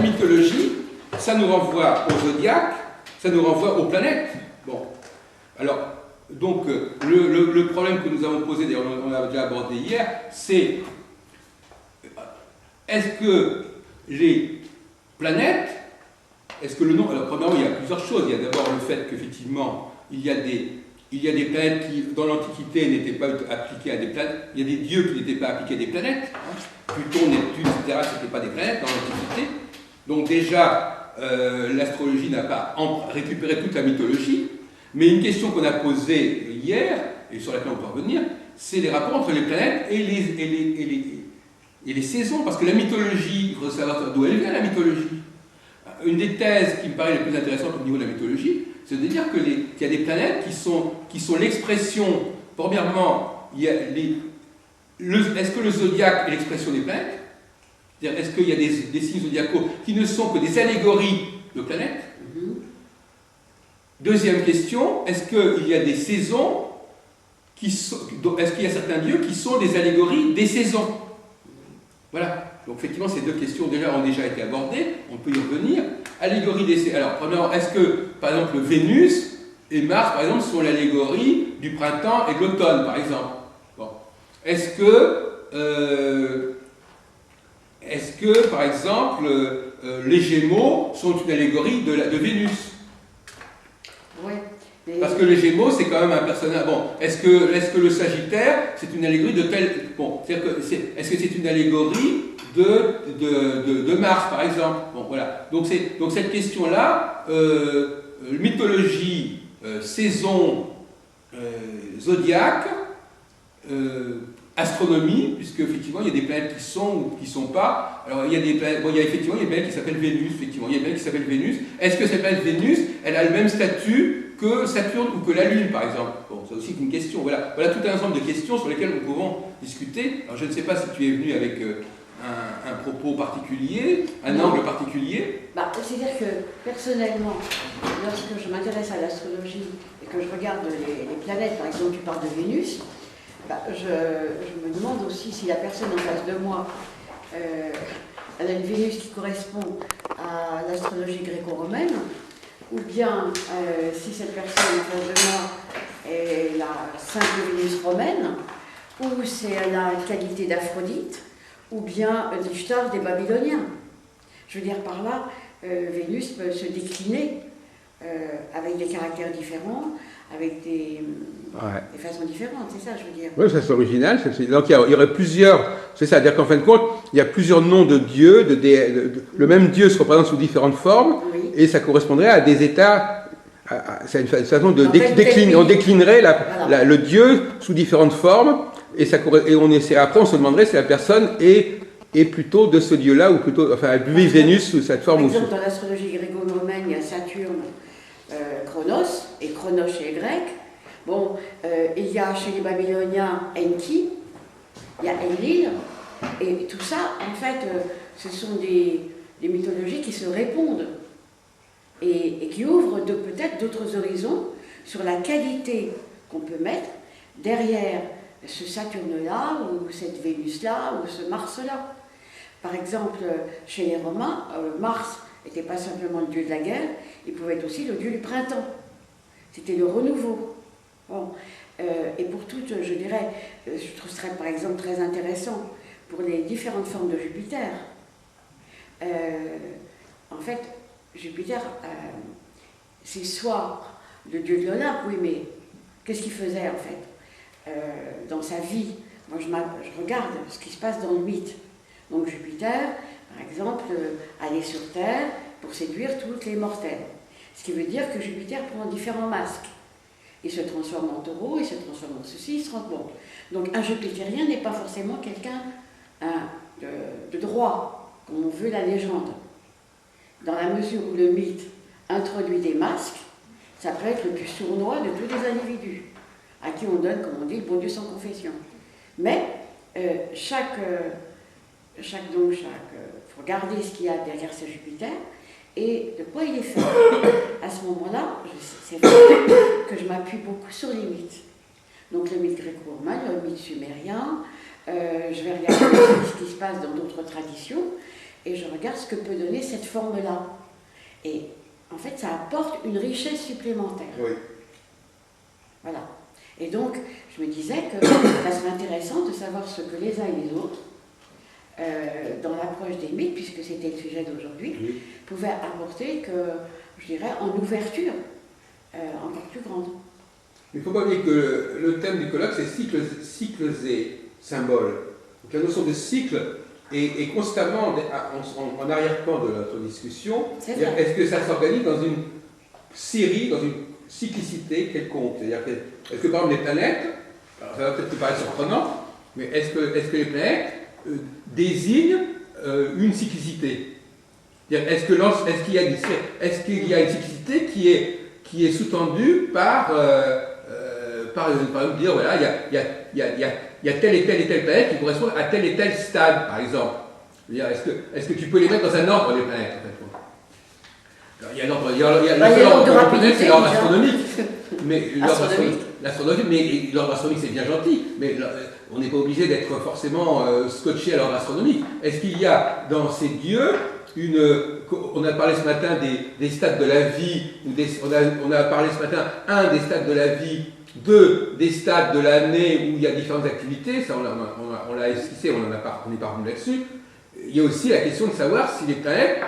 mythologie, ça nous renvoie au zodiaque, ça nous renvoie aux planètes. Bon, alors, donc, le problème que nous avons posé, d'ailleurs on l'a déjà abordé hier, c'est est-ce que les planètes, est-ce que le nom... Alors, premièrement, il y a plusieurs choses. Il y a d'abord le fait qu'effectivement, il y a des planètes qui, dans l'Antiquité, n'étaient pas appliquées à des planètes. Il y a des dieux qui n'étaient pas appliqués à des planètes. Pluton, Neptune, etc., ce n'étaient pas des planètes dans l'Antiquité. Donc déjà, l'astrologie n'a pas récupéré toute la mythologie. Mais une question qu'on a posée hier, et sur laquelle on peut revenir, c'est les rapports entre les planètes et les saisons. Parce que la mythologie, il faut savoir d'où elle vient, la mythologie. Une des thèses qui me paraît les plus intéressantes au niveau de la mythologie, c'est de dire qu'il y a des planètes qui sont l'expression, premièrement, est-ce que le zodiaque est l'expression des planètes? C'est-à-dire, est-ce qu'il y a des signes zodiacaux qui ne sont que des allégories de planètes? Deuxième question, est-ce qu'il y a des saisons est-ce qu'il y a certains dieux qui sont des allégories des saisons? Voilà. Donc effectivement, ces deux questions ont déjà été abordées, on peut y revenir. Allégorie des saisons. Alors, premièrement, est-ce que, par exemple, Vénus et Mars, par exemple, sont l'allégorie du printemps et de l'automne, par exemple? Bon. Est-ce que, par exemple, les Gémeaux sont une allégorie de Vénus? Oui. Parce que les Gémeaux, c'est quand même un personnage. Bon, est-ce que le Sagittaire, c'est une allégorie de tel. Bon, est-ce que c'est une allégorie de Mars, par exemple? Bon, voilà. Donc cette question-là, mythologie, saison, zodiaque, astronomie, puisque effectivement il y a des planètes qui sont ou qui ne sont pas. Alors il y a des planètes, il y a effectivement une planète qui s'appelle Vénus, effectivement, il y a une planète qui s'appelle Vénus. Est-ce que cette planète Vénus, elle a le même statut que Saturne ou que la Lune, par exemple? Bon, c'est aussi une question. Voilà tout un ensemble de questions sur lesquelles nous pouvons discuter. Alors je ne sais pas si tu es venu avec un propos particulier, un angle particulier. C'est-à-dire que personnellement, lorsque je m'intéresse à l'astrologie et que je regarde les planètes, par exemple tu parles de Vénus, je me demande aussi si la personne en face de moi, elle a une Vénus qui correspond à l'astrologie gréco-romaine, ou bien si cette personne en face de moi est la simple Vénus romaine, ou c'est la qualité d'Aphrodite, ou bien l'Ishtar des Babyloniens. Je veux dire par là, Vénus peut se décliner avec des caractères différents, avec des façons différentes, c'est ça je veux dire. Oui, ça c'est original. Donc il y aurait plusieurs, c'est ça, c'est-à-dire qu'en fin de compte, il y a plusieurs noms de dieux, le même dieu se représente sous différentes formes, oui. Et ça correspondrait à des états, c'est une façon de décliner, on déclinerait le dieu sous différentes formes, après on se demanderait si la personne est plutôt de ce dieu-là, ou plutôt, enfin, Vénus sous cette forme. Par exemple, dans l'astrologie gréco-romaine, il y a Saturne, Chronos, et Chronos chez les Grecs. Bon, il y a chez les Babyloniens Enki, il y a Enlil, et tout ça, en fait, ce sont des mythologies qui se répondent et qui ouvrent peut-être d'autres horizons sur la qualité qu'on peut mettre derrière ce Saturne-là, ou cette Vénus-là, ou ce Mars-là. Par exemple, chez les Romains, Mars n'était pas simplement le dieu de la guerre, il pouvait être aussi le dieu du printemps. C'était le renouveau. Bon. Et pour toutes, je dirais, je trouve ça par exemple très intéressant pour les différentes formes de Jupiter. En fait, Jupiter, c'est soit le dieu de l'Olympe, oui, mais qu'est-ce qu'il faisait en fait dans sa vie? Moi, je regarde ce qui se passe dans le mythe. Donc Jupiter, par exemple, allait sur Terre pour séduire tous les mortels. Ce qui veut dire que Jupiter prend différents masques. Il se transforme en taureau, il se transforme en ceci, il se transforme. Donc un Jupitérien n'est pas forcément quelqu'un de droit, comme on veut la légende. Dans la mesure où le mythe introduit des masques, ça peut être le plus sournois de tous les individus, à qui on donne, comme on dit, le bon Dieu sans confession. Mais faut regarder ce qu'il y a derrière ce Jupiter et de quoi il est fait. À ce moment-là, c'est vrai que je m'appuie beaucoup sur les mythes. Donc le mythe gréco-romain, le mythe sumérien, je vais regarder ce qui se passe dans d'autres traditions, et je regarde ce que peut donner cette forme-là. Et en fait, ça apporte une richesse supplémentaire. Oui. Voilà. Et donc, je me disais que ça serait intéressant de savoir ce que les uns et les autres, dans l'approche des mythes, puisque c'était le sujet d'aujourd'hui, Oui. pouvaient apporter que, je dirais, en ouverture encore plus grande. Mais il ne faut pas oublier que le thème du colloque, c'est cycles et symboles. Donc la notion de cycle est constamment en arrière-plan de notre discussion. Est-ce que ça s'organise dans une série, dans une cyclicité quelconque? C'est-à-dire que, est-ce que par exemple les planètes, alors ça va peut-être te paraître surprenant, mais est-ce que les planètes désignent une cyclicité? Est-ce qu'il y a une cyclicité qui est sous-tendue par exemple, dire voilà, il y a telle et telle planète qui correspond à tel et tel stade, par exemple. Est-ce que tu peux les mettre dans un ordre, les planètes, en fait? Alors, il y a l'ordre de planètes, c'est l'ordre astronomique. Mais l'ordre astronomique, c'est bien gentil, mais on n'est pas obligé d'être forcément scotché à l'ordre astronomique. Est-ce qu'il y a dans ces dieux on a parlé ce matin des stades de la vie, on a parlé ce matin, des stades de la vie, des stades de l'année où il y a différentes activités, ça on l'a esquissé, on n'est pas revenu là-dessus. Il y a aussi la question de savoir si les planètes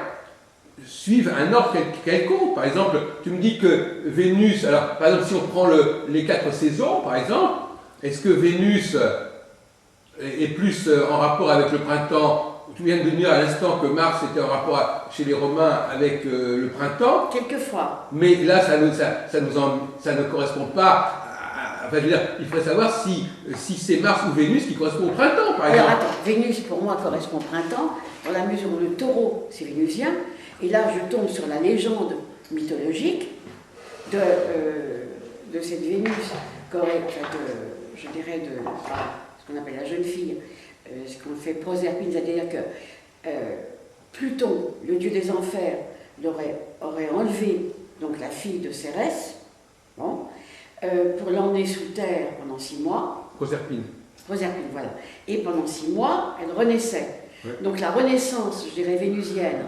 suivent un ordre quelconque. Par exemple, tu me dis que Vénus, alors par exemple si on prend les 4 saisons, par exemple, est-ce que Vénus est plus en rapport avec le printemps? Tu viens de dire à l'instant que Mars était en rapport chez les Romains avec le printemps. Quelquefois. Mais là, ça ne correspond pas. Enfin, je veux dire, il faudrait savoir si c'est Mars ou Vénus qui correspond au printemps, par exemple. Alors attends, Vénus pour moi correspond au printemp, dans la mesure où le taureau c'est vénusien, et là je tombe sur la légende mythologique de cette Vénus, je dirais ce qu'on appelle la jeune fille, ce qu'on fait Proserpine, c'est-à-dire que Pluton, le dieu des enfers, aurait enlevé donc la fille de Cérès, bon, pour l'emmener sous terre pendant 6 mois. Proserpine, voilà. Et pendant 6 mois, elle renaissait. Ouais. Donc la renaissance, je dirais, vénusienne,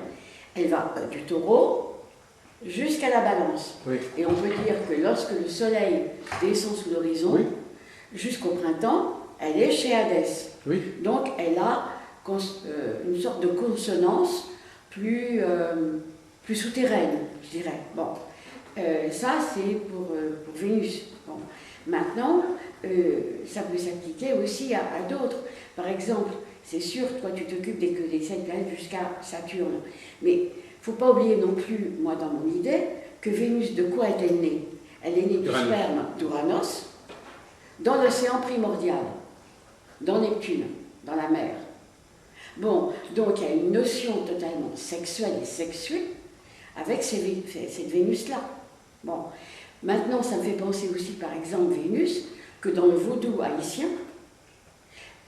elle va du taureau jusqu'à la balance. Oui. Et on peut dire que lorsque le soleil descend sous l'horizon, oui, jusqu'au printemps, elle est chez Hadès. Oui. Donc elle a une sorte de consonance plus souterraine, je dirais. Bon. Ça, c'est pour Vénus. Bon. Maintenant, ça peut s'appliquer aussi à d'autres. Par exemple, c'est sûr, toi, tu t'occupes des 7 planètes jusqu'à Saturne. Mais il ne faut pas oublier non plus, moi, dans mon idée, que Vénus, de quoi est-elle née? Elle est née du sperme d'Uranos, dans l'océan primordial, dans Neptune, dans la mer. Bon, donc il y a une notion totalement sexuelle et sexuée avec cette Vénus-là. Bon, maintenant, ça me fait penser aussi, par exemple, Vénus, que dans le vaudou haïtien,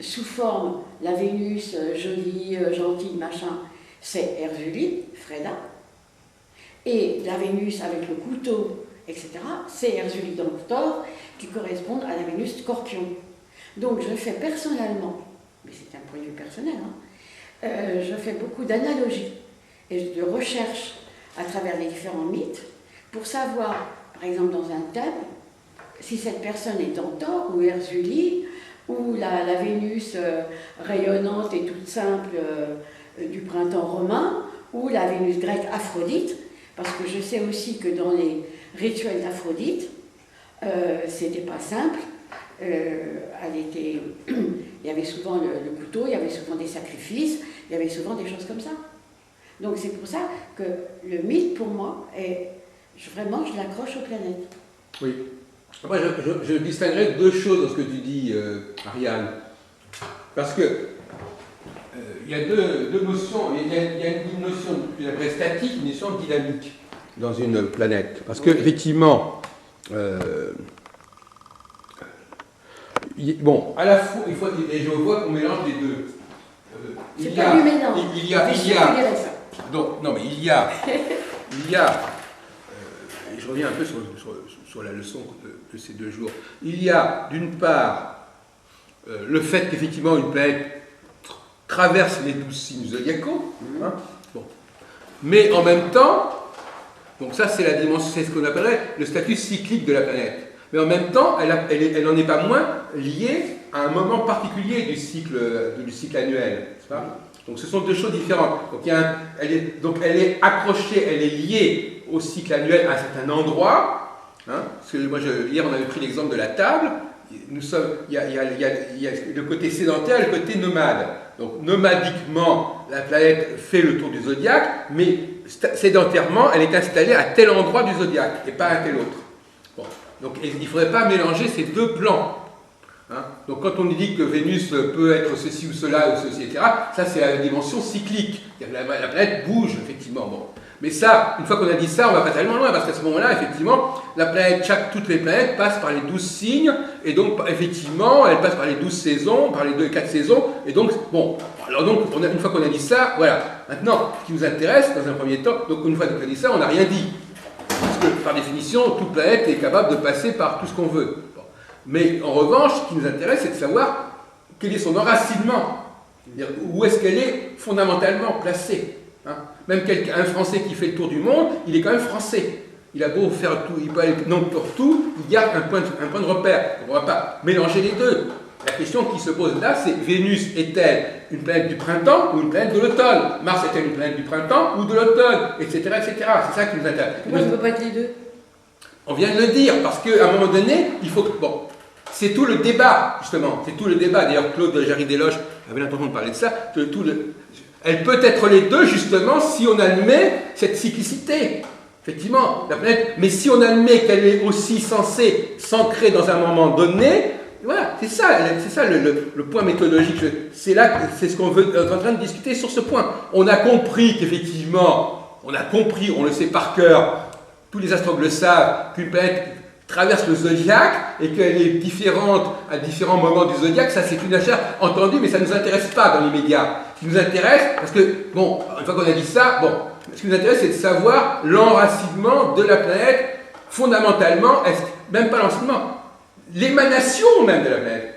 sous forme, la Vénus jolie, gentille, machin, c'est Erzulie, Freda, et la Vénus avec le couteau, etc., c'est Erzulie Domptor, qui correspondent à la Vénus Scorpion. Donc je fais personnellement, mais c'est un point de vue personnel, je fais beaucoup d'analogies et de recherches à travers les différents mythes pour savoir, par exemple dans un thème, si cette personne est Dentor ou Erzulie, ou la Vénus rayonnante et toute simple du printemps romain, ou la Vénus grecque Aphrodite, parce que je sais aussi que dans les rituels d'Aphrodite, c'était pas simple. Il y avait souvent le couteau, il y avait souvent des sacrifices, il y avait souvent des choses comme ça. Donc c'est pour ça que le mythe, pour moi, vraiment, je l'accroche aux planètes. Oui. Après, je distinguerais 2 choses dans ce que tu dis, Ariane. Parce que il y a deux notions. Il y a une notion plus après statique, une notion dynamique dans une planète. Parce que, effectivement, bon, à la fois, et je vois qu'on mélange les deux. C'est pas du mélange. Donc, non, mais il y a je reviens un peu sur la leçon de ces 2 jours. Il y a, d'une part, le fait qu'effectivement une planète traverse les 12 signes zodiacaux, hein, bon. Mais en même temps, donc ça c'est la dimension, c'est ce qu'on appellerait le statut cyclique de la planète. Mais en même temps, elle n'en est pas moins liée à un moment particulier du cycle annuel. N'est-ce pas? Donc ce sont deux choses différentes. Donc, elle est accrochée, elle est liée au cycle annuel à un certain endroit. Hein, parce que hier on avait pris l'exemple de la table. Il y a le côté sédentaire et le côté nomade. Donc nomadiquement, la planète fait le tour du zodiaque, mais sédentairement, elle est installée à tel endroit du zodiaque et pas à tel autre. Bon. Donc il ne faudrait pas mélanger ces deux plans. Hein? Donc quand on dit que Vénus peut être ceci ou cela, ou ceci, etc., ça c'est la dimension cyclique. La planète bouge, effectivement. Bon. Mais ça, une fois qu'on a dit ça, on ne va pas tellement loin, parce qu'à ce moment-là, effectivement, toutes les planètes passent par les 12 signes, et donc, effectivement, elles passent par les 12 saisons, par les 4 saisons, et donc, bon, alors donc, une fois qu'on a dit ça, voilà. Maintenant, ce qui nous intéresse, dans un premier temps, donc une fois qu'on a dit ça, on n'a rien dit. Parce que, par définition, toute planète est capable de passer par tout ce qu'on veut. Bon. Mais, en revanche, ce qui nous intéresse, c'est de savoir quel est son enracinement. C'est-à-dire, où est-ce qu'elle est fondamentalement placée. Hein? Même un Français qui fait le tour du monde, il est quand même français. Il a beau faire tout, il peut aller non pour tout, il garde un point de repère. On ne va pas mélanger les deux. La question qui se pose là, c'est Vénus est-elle une planète du printemps ou une planète de l'automne? Mars est-elle une planète du printemps ou de l'automne? Etc. etc. C'est ça qui nous intéresse. Pourquoi ça ne peut pas être les deux? On vient de le dire, parce qu'à un moment donné, il faut que... Bon, c'est tout le débat, justement. C'est tout le débat. D'ailleurs, Claude Jarry-Desloges avait l'intention de parler de ça. Elle peut être les deux, justement, si on admet cette cyclicité. Effectivement, la planète. Mais si on admet qu'elle est aussi censée s'ancrer dans un moment donné, voilà, c'est ça le point méthodologique. C'est ce qu'on veut, on est en train de discuter sur ce point. On a compris qu'effectivement, on le sait par cœur, tous les astrologues le savent, qu'une planète traverse le zodiaque et qu'elle est différente à différents moments du zodiaque. Ça, c'est une affaire entendue, mais ça ne nous intéresse pas dans l'immédiat. Ce qui nous intéresse, parce que, bon, une fois qu'on a dit ça, bon, ce qui nous intéresse, c'est de savoir l'enracinement de la planète, fondamentalement, même pas l'enracinement, l'émanation même de la planète.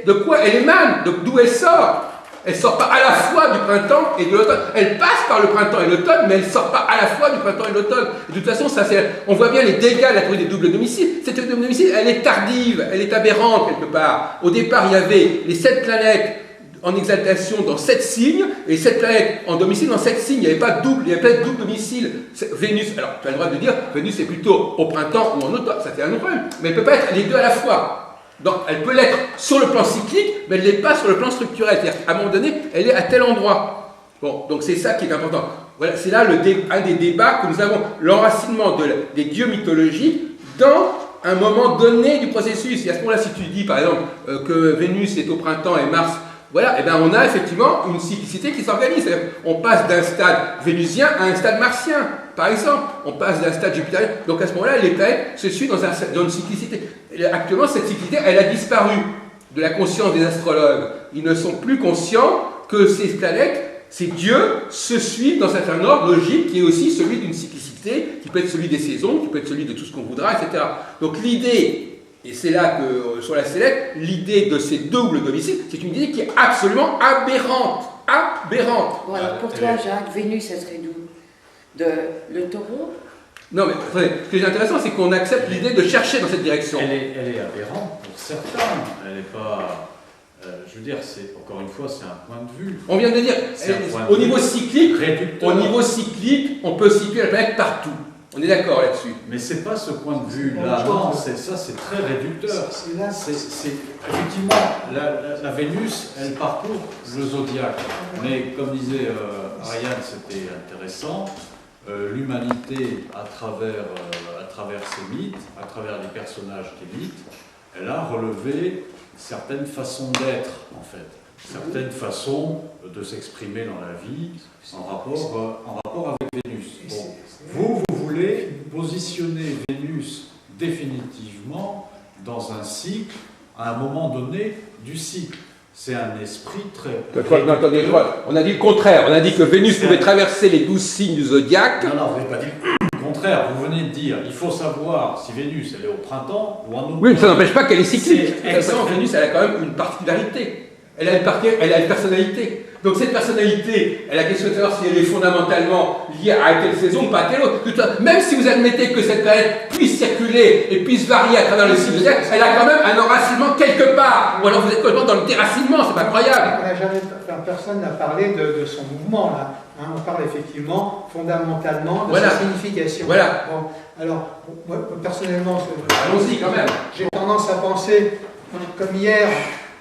De quoi elle émane, d'où elle sort. Elle ne sort pas à la fois du printemps et de l'automne. Elle passe par le printemps et l'automne, mais elle ne sort pas à la fois du printemps et de l'automne. De toute façon, on voit bien les dégâts de la théorie des doubles domiciles. Cette double domicile, elle est tardive, elle est aberrante quelque part. Au départ, il y avait les 7 planètes en exaltation dans 7 signes, et 7 planètes en domicile dans 7 signes. Il n'y avait pas de double, il y avait pas de double domicile. Vénus, alors tu as le droit de dire, Vénus est plutôt au printemps ou en automne, ça c'est un autre problème. Mais elle ne peut pas être les deux à la fois. Donc, elle peut l'être sur le plan cyclique, mais elle ne l'est pas sur le plan structurel. C'est-à-dire qu'à un moment donné, elle est à tel endroit. Bon, donc c'est ça qui est important. Voilà, c'est là un des débats que nous avons, l'enracinement des dieux mythologiques dans un moment donné du processus. Et à ce moment-là, si tu dis, par exemple, que Vénus est au printemps et Mars, voilà, et bien on a effectivement une cyclicité qui s'organise. On passe d'un stade vénusien à un stade martien, par exemple. On passe d'un stade jupitérien. Donc à ce moment-là, les planètes se suivent dans une cyclicité. Et actuellement, cette cyclicité, elle a disparu de la conscience des astrologues. Ils ne sont plus conscients que ces planètes, ces dieux, se suivent dans un certain ordre logique qui est aussi celui d'une cyclicité, qui peut être celui des saisons, qui peut être celui de tout ce qu'on voudra, etc. Donc l'idée... Et c'est là que, sur la sellette, l'idée de ces doubles domiciles, c'est une idée qui est absolument aberrante. Aberrante. Bon, alors pour toi, Jacques, Vénus, elle serait d'où? Le taureau? Non, mais attendez, ce qui est intéressant, c'est qu'on accepte l'idée de chercher dans cette direction. Elle est aberrante pour certains. Elle n'est pas... je veux dire, encore une fois, c'est un point de vue. On vient de dire, au niveau cyclique, on peut situer la planète partout. On est d'accord là-dessus. Mais ce n'est pas ce point de vue-là. Non, c'est très réducteur. Effectivement, la Vénus, elle parcourt le zodiaque. Mais comme disait Ariane, c'était intéressant. L'humanité, à travers ses mythes, à travers les personnages des mythes, elle a relevé certaines façons d'être, en fait. Certaines façons de s'exprimer dans la vie en rapport avec Vénus. Bon. Vous voulez positionner Vénus définitivement dans un cycle, à un moment donné du cycle. C'est un esprit très... Non, attendez, on a dit le contraire. On a dit que Vénus pouvait traverser les 12 signes du zodiaque. Non, vous n'avez pas dit le contraire. Vous venez de dire, il faut savoir si Vénus, elle est au printemps ou en automne. Oui, mais ça n'empêche pas qu'elle est cyclique. Vénus, elle a quand même une particularité. elle a une personnalité. Donc cette personnalité, la question de savoir si elle est fondamentalement liée à telle saison ou pas à telle autre. Même si vous admettez que cette planète puisse circuler et puisse varier à travers le cycle zodiaque, elle a quand même un enracinement quelque part. Ou alors vous êtes complètement dans le déracinement, c'est pas croyable. Personne n'a parlé de son mouvement là. Hein, on parle effectivement fondamentalement de sa signification. Voilà. Bon, alors, moi personnellement, allons-y quand même. J'ai tendance à penser, comme hier,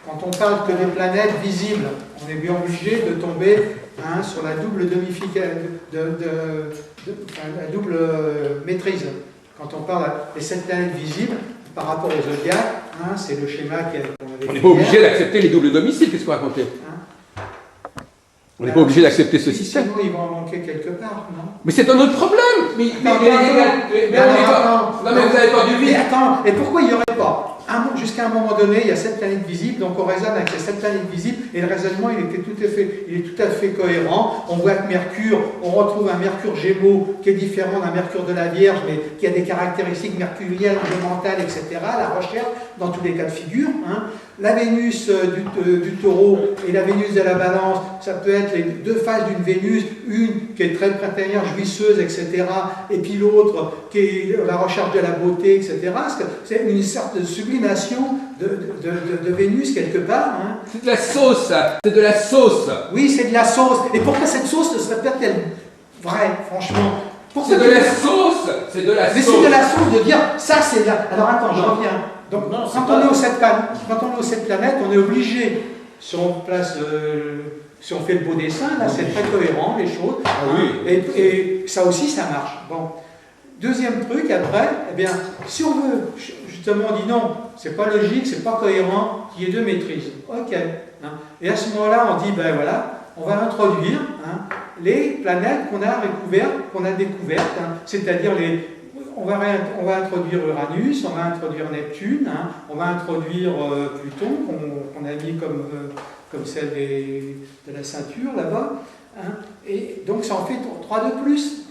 quand on parle que des planètes visibles, on est bien obligé de tomber sur la double la double maîtrise. Quand on parle des 7 planètes visibles par rapport au zodiaque, c'est le schéma qu'on avait. On n'est pas obligé d'accepter les doubles domiciles, qu'est-ce qu'on racontait? On n'est pas obligé d'accepter ce système. Sinon, ils vont en manquer quelque part, non? Mais c'est un autre problème. Non, mais vous avez pas du vide. Mais attends, et pourquoi il n'y aurait pas? Jusqu'à un moment donné, il y a 7 planètes visibles, donc on raisonne avec les 7 planètes visibles, et le raisonnement il est tout à fait cohérent. On voit que Mercure, on retrouve un Mercure Gémeaux qui est différent d'un Mercure de la Vierge, mais qui a des caractéristiques mercurielles, mentales, etc. La recherche, dans tous les cas de figure. La Vénus du Taureau et la Vénus de la Balance, ça peut être les deux faces d'une Vénus, une qui est très printanière, jouisseuse, etc., et puis l'autre qui est la recherche de la beauté, etc. C'est une sorte de sublimation de Vénus quelque part. C'est de la sauce, ça. C'est de la sauce. Oui, c'est de la sauce. Et pourquoi cette sauce ne serait peut-être vraie, franchement? C'est de la sauce. C'est de la sauce. Mais c'est de la sauce de dire, ça c'est de la... Alors attends, je reviens. Donc, quand on est aux 7 planètes, on est obligé, si on fait le beau dessin, là c'est très cohérent, les choses. Ah, oui. Et ça aussi, ça marche. Bon. Deuxième truc, après, eh bien, si on veut, justement, on dit non, c'est pas logique, c'est pas cohérent, qu'il y ait deux maîtrises. Ok. Et à ce moment-là, on dit, ben voilà, on va introduire les planètes qu'on a découvertes, c'est-à-dire on va introduire Uranus, on va introduire Neptune, on va introduire Pluton, qu'on a mis comme celle de la ceinture là-bas. Et donc ça en fait 3 de plus.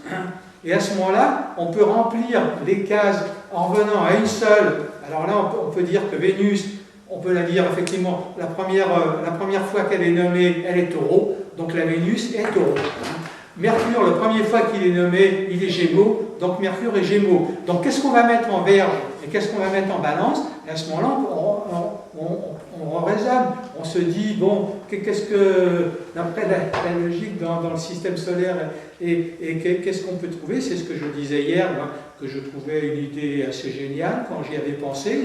Et à ce moment-là, on peut remplir les cases en revenant à une seule. Alors là, on peut dire que Vénus, on peut la dire effectivement, la première fois qu'elle est nommée, elle est Taureau, donc la Vénus est Taureau. Mercure, la première fois qu'il est nommé, il est Gémeaux, donc Mercure est Gémeaux. Donc qu'est-ce qu'on va mettre en Vierge et qu'est-ce qu'on va mettre en Balance? Et à ce moment-là, on raisonne, on se dit, bon, qu'est-ce que, d'après la logique dans le système solaire, et qu'est-ce qu'on peut trouver? C'est ce que je disais hier, moi, que je trouvais une idée assez géniale quand j'y avais pensé,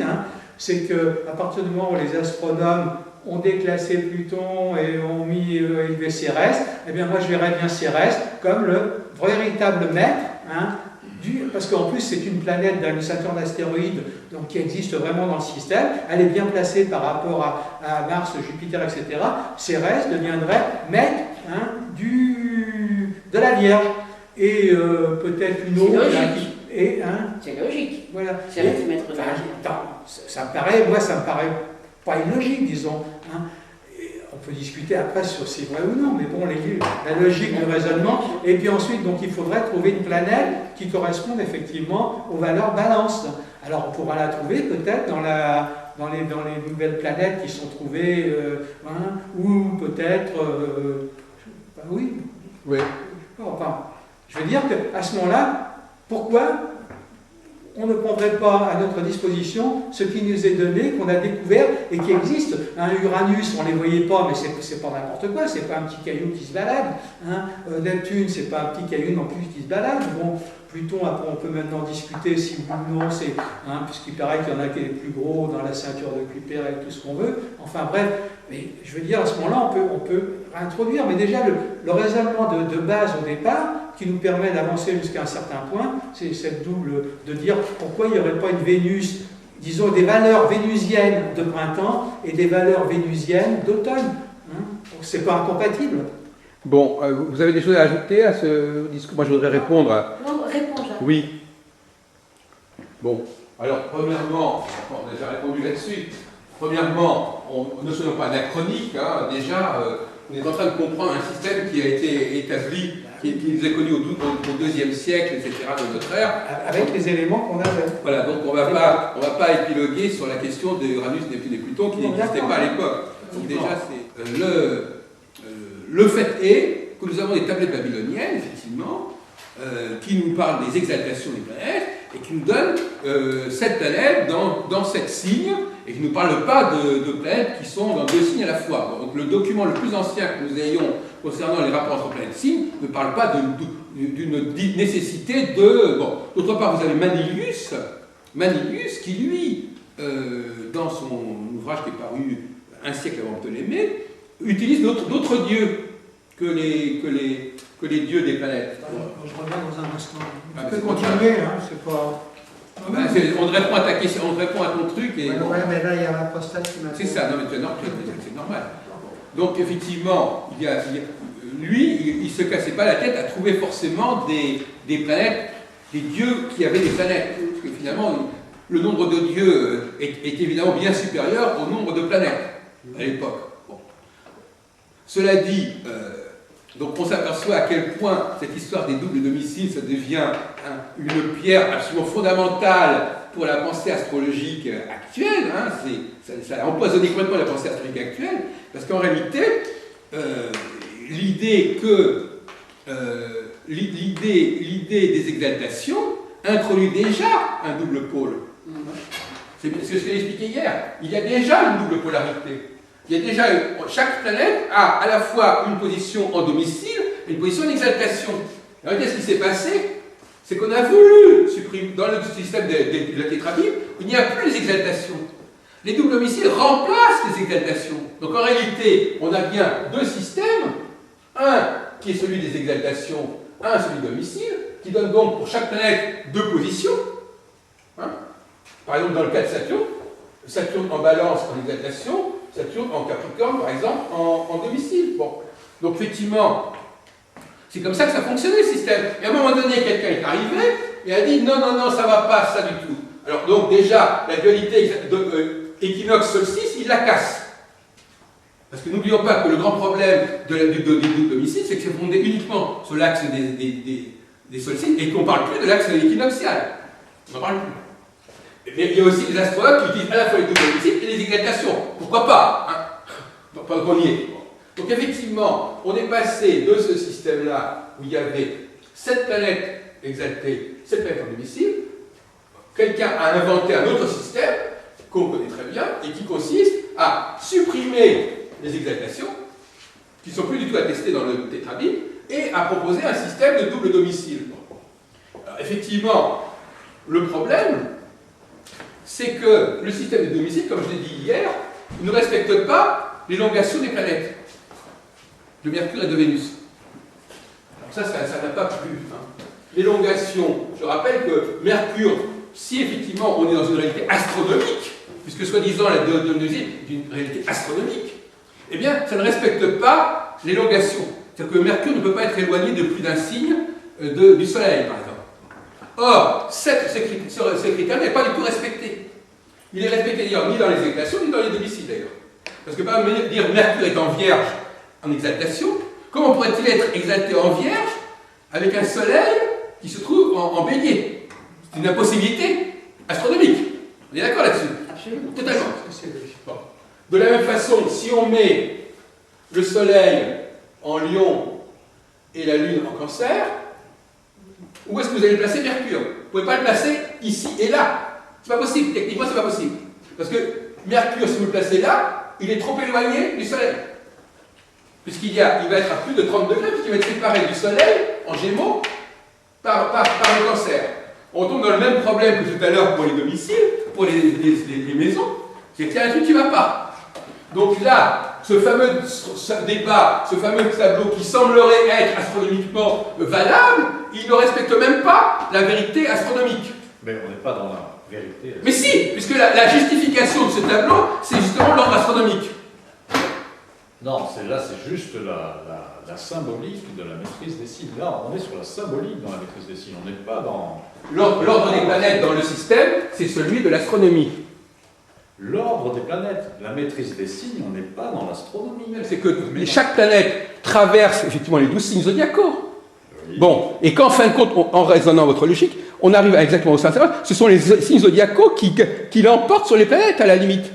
c'est qu'à partir du moment où les astronomes ont déclassé Pluton et ont mis élevé Cérès, eh bien moi je verrais bien Cérès comme le véritable maître, parce qu'en plus c'est une planète d'un Saturne d'astéroïdes donc qui existe vraiment dans le système, elle est bien placée par rapport à Mars, Jupiter, etc. Cérès deviendrait maître de la Vierge, et peut-être une autre... C'est logique. Voilà. Cérès est maître de la Vierge. Ça me paraît pas illogique, disons. On peut discuter après sur si c'est vrai ou non, mais bon, la logique du raisonnement. Et puis ensuite, donc, il faudrait trouver une planète qui corresponde effectivement aux valeurs balance. Alors, on pourra la trouver peut-être dans les nouvelles planètes qui sont trouvées, ou peut-être... oui. Enfin, je veux dire qu'à ce moment-là, pourquoi on ne prendrait pas à notre disposition ce qui nous est donné, qu'on a découvert et qui existe? Uranus, on ne les voyait pas, mais c'est pas n'importe quoi, c'est pas un petit caillou qui se balade. Neptune, c'est pas un petit caillou non plus qui se balade. Bon, Pluton, après on peut maintenant discuter si oui ou non, puisqu'il paraît qu'il y en a qui est plus gros dans la ceinture de Kuiper et tout ce qu'on veut. Enfin bref, mais je veux dire, à ce moment-là, on peut réintroduire, mais déjà le raisonnement de base au départ, qui nous permet d'avancer jusqu'à un certain point, c'est cette double de dire pourquoi il n'y aurait pas une Vénus, disons des valeurs vénusiennes de printemps et des valeurs vénusiennes d'automne. C'est pas incompatible. Bon, vous avez des choses à ajouter à ce discours? Moi, je voudrais répondre à... Non, réponds, Jacques. Oui. Bon, alors, premièrement, on a déjà répondu là-dessus. Premièrement, ne soyons pas anachroniques. Déjà, on est en train de comprendre un système qui a été établi, qui nous est connu au IIe siècle, etc., de notre ère. Avec les éléments qu'on a. Voilà, donc on va pas épiloguer sur la question de Uranus, Neptune et Pluton qui n'existait pas à l'époque. Donc déjà, c'est... le fait est que nous avons des tablettes babyloniennes, effectivement, qui nous parlent des exaltations des planètes et qui nous donnent 7 planètes dans 7 signes et qui ne nous parlent pas de planètes qui sont dans 2 signes à la fois. Donc le document le plus ancien que nous ayons concernant les rapports entre planètes et signes ne parle pas d'une nécessité de... Bon. D'autre part, vous avez Manilius qui, lui, dans son ouvrage qui est paru un siècle avant Ptolémée, utilise d'autres dieux que les dieux des planètes. Je reviens dans un instant. Ah, Tu peux continuer, hein, c'est pas... On répond à ta question, on répond à ton truc. Et, ouais, mais là, il y a l'apostate qui m'a fait... C'est ça, non, mais c'est normal. Donc, effectivement, lui, il ne se cassait pas la tête à trouver forcément des planètes, des dieux qui avaient des planètes. Parce que finalement, le nombre de dieux est évidemment bien supérieur au nombre de planètes à l'époque. Bon. Cela dit, donc on s'aperçoit à quel point cette histoire des doubles domiciles, ça devient une pierre absolument fondamentale pour la pensée astrologique actuelle. Hein. Ça a empoisonné complètement la pensée astrologique actuelle, parce qu'en réalité, l'idée des exaltations introduit déjà un double pôle. C'est ce que j'ai expliqué hier. Il y a déjà une double polarité. Il y a déjà chaque planète a à la fois une position en domicile et une position en exaltation. Alors, qu'est-ce qui s'est passé? C'est qu'on a voulu supprimer, dans le système de la tétrabible, il n'y a plus les exaltations. Les doubles domiciles remplacent les exaltations. Donc en réalité, on a bien 2 systèmes, un qui est celui des exaltations, un celui de domicile, qui donne donc pour chaque planète 2 positions. Hein? Par exemple, dans le cas de Saturne en balance en exaltation, Saturne en Capricorne, par exemple, en domicile. Bon. Donc, effectivement, c'est comme ça que ça fonctionnait, le système. Et à un moment donné, quelqu'un est arrivé et a dit non, ça ne va pas, ça du tout. Alors, donc, déjà, la dualité équinoxe-solstice, il la casse. Parce que n'oublions pas que le grand problème du double domicile, c'est que c'est fondé uniquement sur l'axe des solstices et qu'on ne parle plus de l'axe équinoxial. On n'en parle plus. Mais il y a aussi des astrologues qui utilisent à la fois les doubles domiciles et les exaltations. Pourquoi pas, hein? Pas qu'on y est. Donc effectivement, on est passé de ce système-là où il y avait 7 planètes exaltées, 7 planètes en domicile. Quelqu'un a inventé un autre système qu'on connaît très bien et qui consiste à supprimer les exaltations, qui ne sont plus du tout attestées dans le tétrabible, et à proposer un système de double domicile. Alors, effectivement, le problème, c'est que le système de domicile, comme je l'ai dit hier, ne respecte pas l'élongation des planètes, de Mercure et de Vénus. Alors ça n'a pas plu. Hein. L'élongation, je rappelle que Mercure, si effectivement on est dans une réalité astronomique, puisque soi-disant la domicile est une réalité astronomique, eh bien, ça ne respecte pas l'élongation. C'est-à-dire que Mercure ne peut pas être éloigné de plus d'un signe du Soleil, par exemple. Or, ce critère n'est pas du tout respecté. Il est respecté d'ailleurs ni dans les exaltations, ni dans les domiciles d'ailleurs. Parce que par exemple, dire Mercure est en Vierge en exaltation, comment pourrait-il être exalté en Vierge avec un Soleil qui se trouve en Bélier? C'est une impossibilité astronomique. On est d'accord là-dessus? Absolument. Totalement. Bon. De la même façon, si on met le Soleil en Lion et la Lune en Cancer, où est-ce que vous allez placer Mercure? Vous ne pouvez pas le placer ici et là. C'est pas possible, techniquement c'est pas possible. Parce que Mercure, si vous le placez là, il est trop éloigné du Soleil. Puisqu'il va être à plus de 30 degrés, puisqu'il va être séparé du Soleil en Gémeaux par le Cancer. On tombe dans le même problème que tout à l'heure pour les domiciles, pour les maisons, c'est qu'il y a un truc qui ne va pas. Donc là, ce fameux débat, ce fameux tableau qui semblerait être astronomiquement valable, il ne respecte même pas la vérité astronomique. Mais on n'est pas dans la vérité. Mais si, puisque la justification de ce tableau, c'est justement l'ordre astronomique. Non, c'est juste la symbolique de la maîtrise des signes. Là, on est sur la symbolique dans la maîtrise des signes. On n'est pas dans... L'ordre des planètes dans le système, c'est celui de l'astronomie. L'ordre des planètes, la maîtrise des signes, on n'est pas dans l'astronomie. C'est que chaque planète traverse effectivement les 12 signes zodiacaux. Oui. Bon, et qu'en fin de compte, en raisonnant votre logique, on arrive à exactement au sein. Ce sont les signes zodiacaux qui l'emportent sur les planètes, à la limite.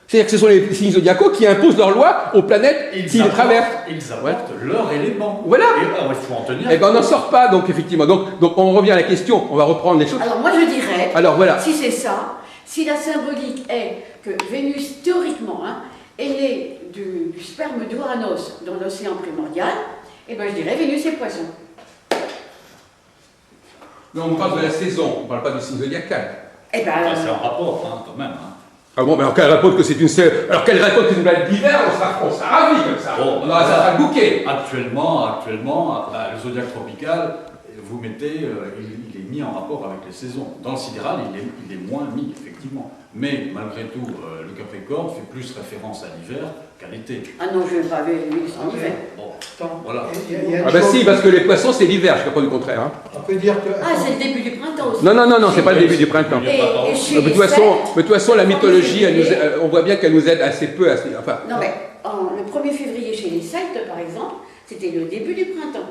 C'est-à-dire que ce sont les signes zodiacaux qui imposent leurs lois aux planètes qui les traversent. Ils apportent leur élément. Voilà. Et alors, il faut en tenir. Eh ben on n'en sort pas, donc effectivement. Donc on revient à la question, on va reprendre les choses. Alors moi je dirais, Alors voilà. si c'est ça, si la symbolique est que Vénus, théoriquement, est née du sperme d'Uranos dans l'océan primordial, eh ben je dirais Vénus et Poisson. Mais on parle de la saison, on ne parle pas du signe zodiacal. Eh ben, C'est un rapport, quand même. Ah bon, mais alors qu'elle raconte que c'est une alors qu'elle raconte que c'est une planète d'hiver, on sera ravis comme ça. Bon, on aura ça sera le bouquet. Actuellement, le zodiaque tropical, vous mettez, il est mis en rapport avec les saisons. Dans le sidéral, il est moins mis, effectivement. Mais malgré tout, le Capricorne fait plus référence à l'hiver qu'à l'été. ah non, je ne vais pas Vénus en hiver. Bon, Attends, voilà. il y a une Ah bah chose- si, parce que les poissons c'est l'hiver, je ne pas du contraire. Hein. On peut dire que... Ah, c'est le début du printemps aussi. Non, c'est pas le début du printemps. Et chez De toute les façon, Celtes, la le 1er mythologie, février- on voit bien qu'elle nous aide assez peu. Enfin, Non mais, le 1er février chez les Celtes, par exemple, c'était le début du printemps.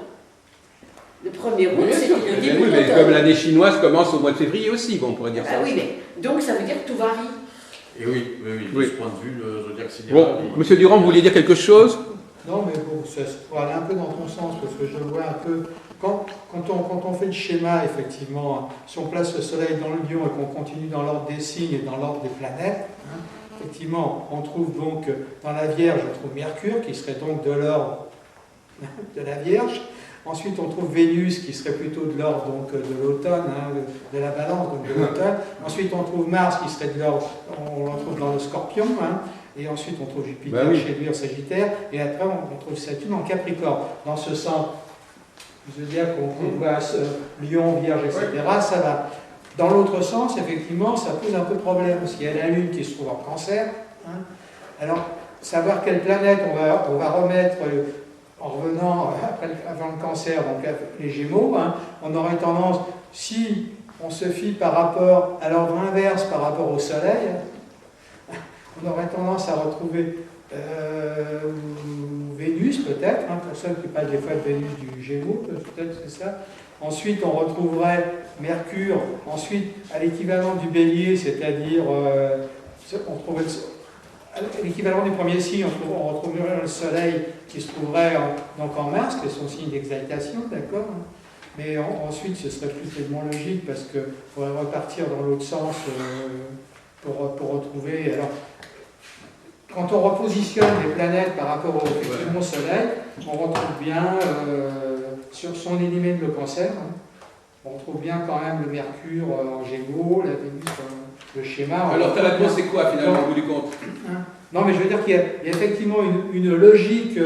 Le 1er août, bien c'était sûr, le mais début oui, de mais l'automne. comme l'année chinoise commence au mois de février aussi, bon, on pourrait dire Bah ça. oui, mais donc ça veut dire que tout varie. Et oui, de Oui. ce point de vue, le zodiaque sidéral. Bon, monsieur Durand, vous vouliez dire quelque chose? Non, mais bon, ça pour aller un peu dans ton sens, parce que je le vois un peu. Quand on fait le schéma, effectivement, si on place le Soleil dans le Lion et qu'on continue dans l'ordre des signes et dans l'ordre des planètes, effectivement, on trouve donc dans la Vierge, on trouve Mercure, qui serait donc de l'ordre de la Vierge. Ensuite, on trouve Vénus, qui serait plutôt de l'ordre donc de l'automne, de la Balance, donc de l'automne. Ensuite, on trouve Mars, qui serait de l'ordre, on le trouve dans le Scorpion. Et ensuite, on trouve Jupiter Bah oui. chez lui en Sagittaire. Et après, on trouve Saturne en Capricorne. Dans ce sens, je veux dire qu'on voit Lion, Vierge, etc., ça va. Dans l'autre sens, effectivement, ça pose un peu problème, parce qu'il y a la Lune qui se trouve en Cancer. Alors, savoir quelle planète on va remettre en revenant avant le Cancer, donc les Gémeaux, on aurait tendance, si on se fie par rapport à l'ordre inverse par rapport au Soleil, on aurait tendance à retrouver Vénus peut-être, pour ceux qui parlent des fois de Vénus du Gémeaux, peut-être c'est ça. Ensuite, on retrouverait Mercure, ensuite à l'équivalent du Bélier, c'est-à-dire on trouverait l'équivalent du premier signe, on retrouverait le Soleil qui se trouverait donc en Mars, qui est son signe d'exaltation, d'accord. Mais ensuite, ce serait plus tellement logique parce qu'il faudrait repartir dans l'autre sens pour retrouver. Alors, quand on repositionne les planètes par rapport au Soleil, on retrouve bien sur son élément le Cancer, on retrouve bien quand même le Mercure en Gémeaux, la Vénus, le schéma. Alors ta réponse c'est quoi finalement au bout du compte? Non, mais je veux dire qu'il y a effectivement une logique,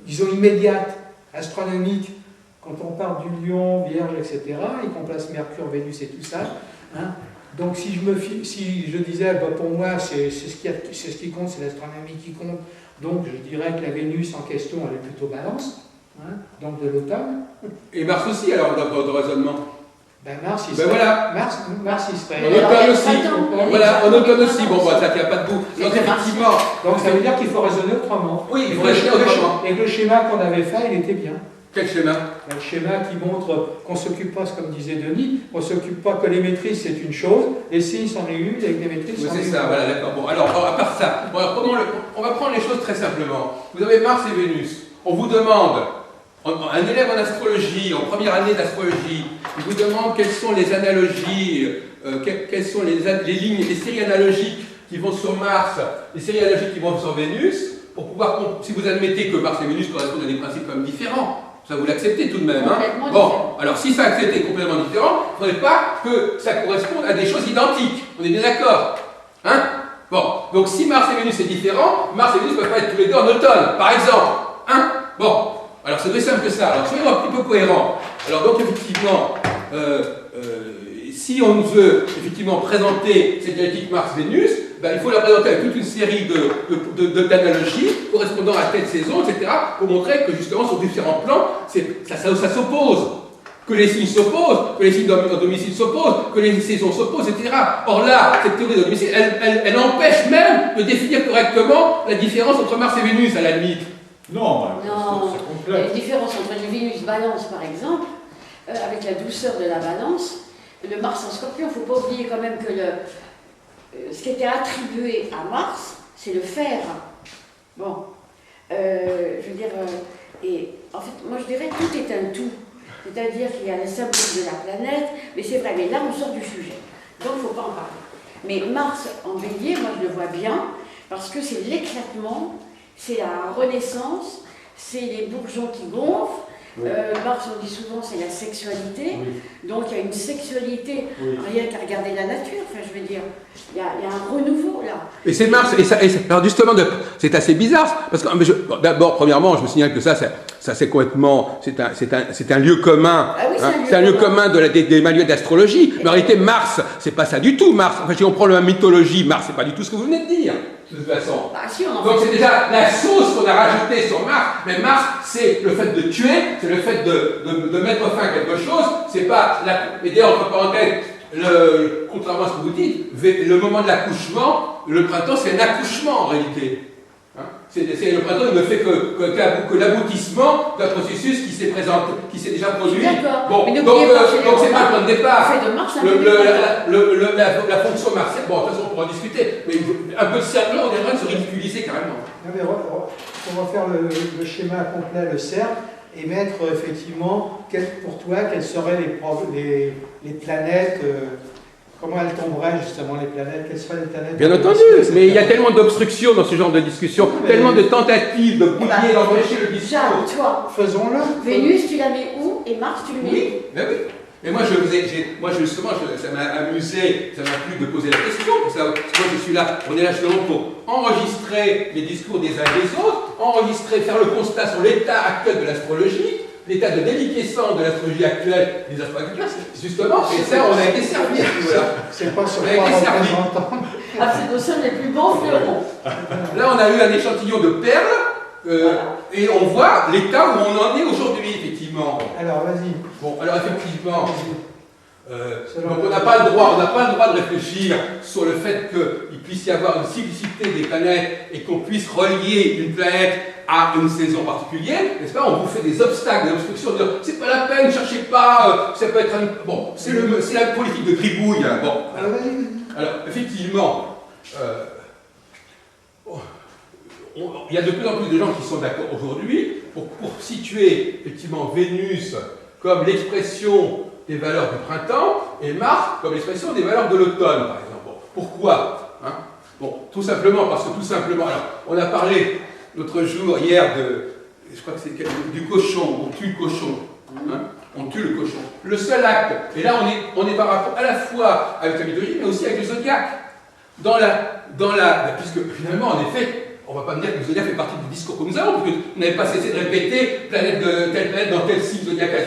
disons, immédiate, astronomique, quand on part du Lion, Vierge, etc., et qu'on place Mercure, Vénus et tout ça. Donc si je disais, pour moi, c'est ce qui compte, c'est l'astronomie qui compte, donc je dirais que la Vénus en question, elle est plutôt Balance, donc de l'automne. Et Mars aussi alors dans votre raisonnement? Ben Mars, il Ben serait... voilà. Mars, il serait... En automne aussi. Voilà, en automne aussi. Bon, ça tient pas debout. Donc effectivement. Donc ça veut dire qu'il faut raisonner autrement. Oui, il faut raisonner autrement. Et que le schéma qu'on avait fait, il était bien. Quel schéma? Le schéma qui montre qu'on ne s'occupe pas, comme disait Denis, on ne s'occupe pas que les maîtrises, c'est une chose, les signes sont les une, avec les maîtrises Oui, sont les c'est une. ça, voilà, d'accord. Bon, alors, à part ça, bon, alors, on va prendre les choses très simplement. Vous avez Mars et Vénus. On vous demande, un élève en astrologie, en première année d'astrologie, il vous demande quelles sont les analogies, quelles sont les lignes, les séries analogiques qui vont sur Mars, les séries analogiques qui vont sur Vénus, pour pouvoir, si vous admettez que Mars et Vénus correspondent à des principes quand même différents. Ça, vous l'acceptez tout de même, hein? Bon, alors si ça accepté complètement différent, il ne faudrait pas que ça corresponde à des choses identiques. On est bien d'accord? Hein? Bon, donc si Mars et Vénus c'est différent, Mars et Vénus ne peuvent pas être tous les deux en automne, par exemple. Hein? Bon, alors c'est aussi simple que ça. Alors soyons un petit peu cohérents. Alors donc effectivement, si on veut effectivement présenter cette dialectique Mars-Vénus, ben, il faut la présenter avec toute une série d'analogies correspondant à telle saison, etc., pour montrer que justement sur différents plans, ça s'oppose. Que les signes s'opposent, que les signes de domicile s'opposent, que les saisons s'opposent, etc. Or là, cette théorie de domicile, elle empêche même de définir correctement la différence entre Mars et Vénus, à la limite. Non, Non, c'est il y a complet. une différence entre les Vénus-Balance, par exemple, avec la douceur de la Balance, le Mars en Scorpion. Il ne faut pas oublier quand même que ce qui était attribué à Mars, c'est le fer. Bon, je veux dire, et en fait, moi je dirais que tout est un tout. C'est-à-dire qu'il y a la symbolique de la planète, mais c'est vrai, mais là on sort du sujet. Donc il ne faut pas en parler. Mais Mars en bélier, moi je le vois bien, parce que c'est l'éclatement, c'est la renaissance, c'est les bourgeons qui gonflent. Oui. Mars, on dit souvent, c'est la sexualité. Oui. Donc il y a une sexualité, Oui. rien qu'à regarder la nature, enfin je veux dire, il y a un renouveau là. Et c'est Mars, alors justement, c'est assez bizarre, parce que bon, d'abord, premièrement, je me signale que ça c'est complètement, c'est un lieu commun, Ah oui, c'est un lieu commun des manuels d'astrologie, mais en réalité, Mars, c'est pas ça du tout, Mars, enfin, si on prend la mythologie, Mars, c'est pas du tout ce que vous venez de dire, de toute façon. Ah, si, on en Donc fait- c'est déjà la sauce qu'on a rajoutée sur Mars, mais Mars, c'est le fait de tuer, c'est le fait de mettre fin à quelque chose, c'est pas, et d'ailleurs, entre parenthèses, contrairement à ce que vous dites, le moment de l'accouchement, le printemps c'est un accouchement en réalité. Hein, le printemps il ne fait que l'aboutissement d'un processus qui s'est présenté, qui s'est déjà produit. D'accord. Bon, Mais donc n'oubliez pas, chez les c'est pas le Romains, point de départ. on fait de Mars un La fonction martienne, bon, de toute façon on pourra en discuter, mais un peu de cercle, on est en train de se ridiculiser carrément. Non, mais on va faire le schéma complet, le cercle, et mettre effectivement, pour toi, quelles seraient les planètes, comment elles tomberaient justement les planètes, quelles seraient les planètes. Bien entendu, mais il y a tellement d'obstructions dans ce genre de discussion, tellement de tentatives de bouiller, d'empêcher le discours. Jacques, toi, Faisons-le. Vénus, tu la mets où? Et Mars, tu le mets où? Oui, ben oui. Et moi, justement, ça m'a amusé, ça m'a plu de poser la question, parce que moi je suis là, on est là justement pour enregistrer les discours des uns et des autres, faire le constat sur l'état actuel de l'astrologie, l'état de déliquescence de l'astrologie actuelle, des astrologues, justement, et ça, on a été servi à ce niveau-là. C'est pas sur On a quoi été servi. représentant. Ah, c'est nos sommes les plus beaux fleurons. Là, on a eu un échantillon de perles, et on voit l'état où on en est aujourd'hui, effectivement. Alors, vas-y. Bon, alors effectivement, donc on n'a pas le droit de réfléchir sur le fait qu'il puisse y avoir une cyclicité des planètes et qu'on puisse relier une planète à une saison particulière, n'est-ce pas? On vous fait des obstacles, des obstructions, de c'est pas la peine, cherchez pas, ça peut être un... Bon, c'est la politique de gribouille. Hein. Bon, Alors, vas-y. alors effectivement, il y a de plus en plus de gens qui sont d'accord aujourd'hui pour situer effectivement Vénus comme l'expression des valeurs du printemps et Mars comme l'expression des valeurs de l'automne, par exemple. Bon, pourquoi hein? Bon, tout simplement parce que alors, on a parlé l'autre jour, hier, je crois que c'est du cochon, on tue le cochon. Hein? On tue le cochon. Le seul acte, et là on est par rapport à la fois avec la mythologie, mais aussi avec le zodiaque. Puisque finalement, en effet, on ne va pas me dire que le zodiaque fait partie du discours que nous avons, parce que vous n'avez pas cessé de répéter telle planète dans tel signe zodiacal.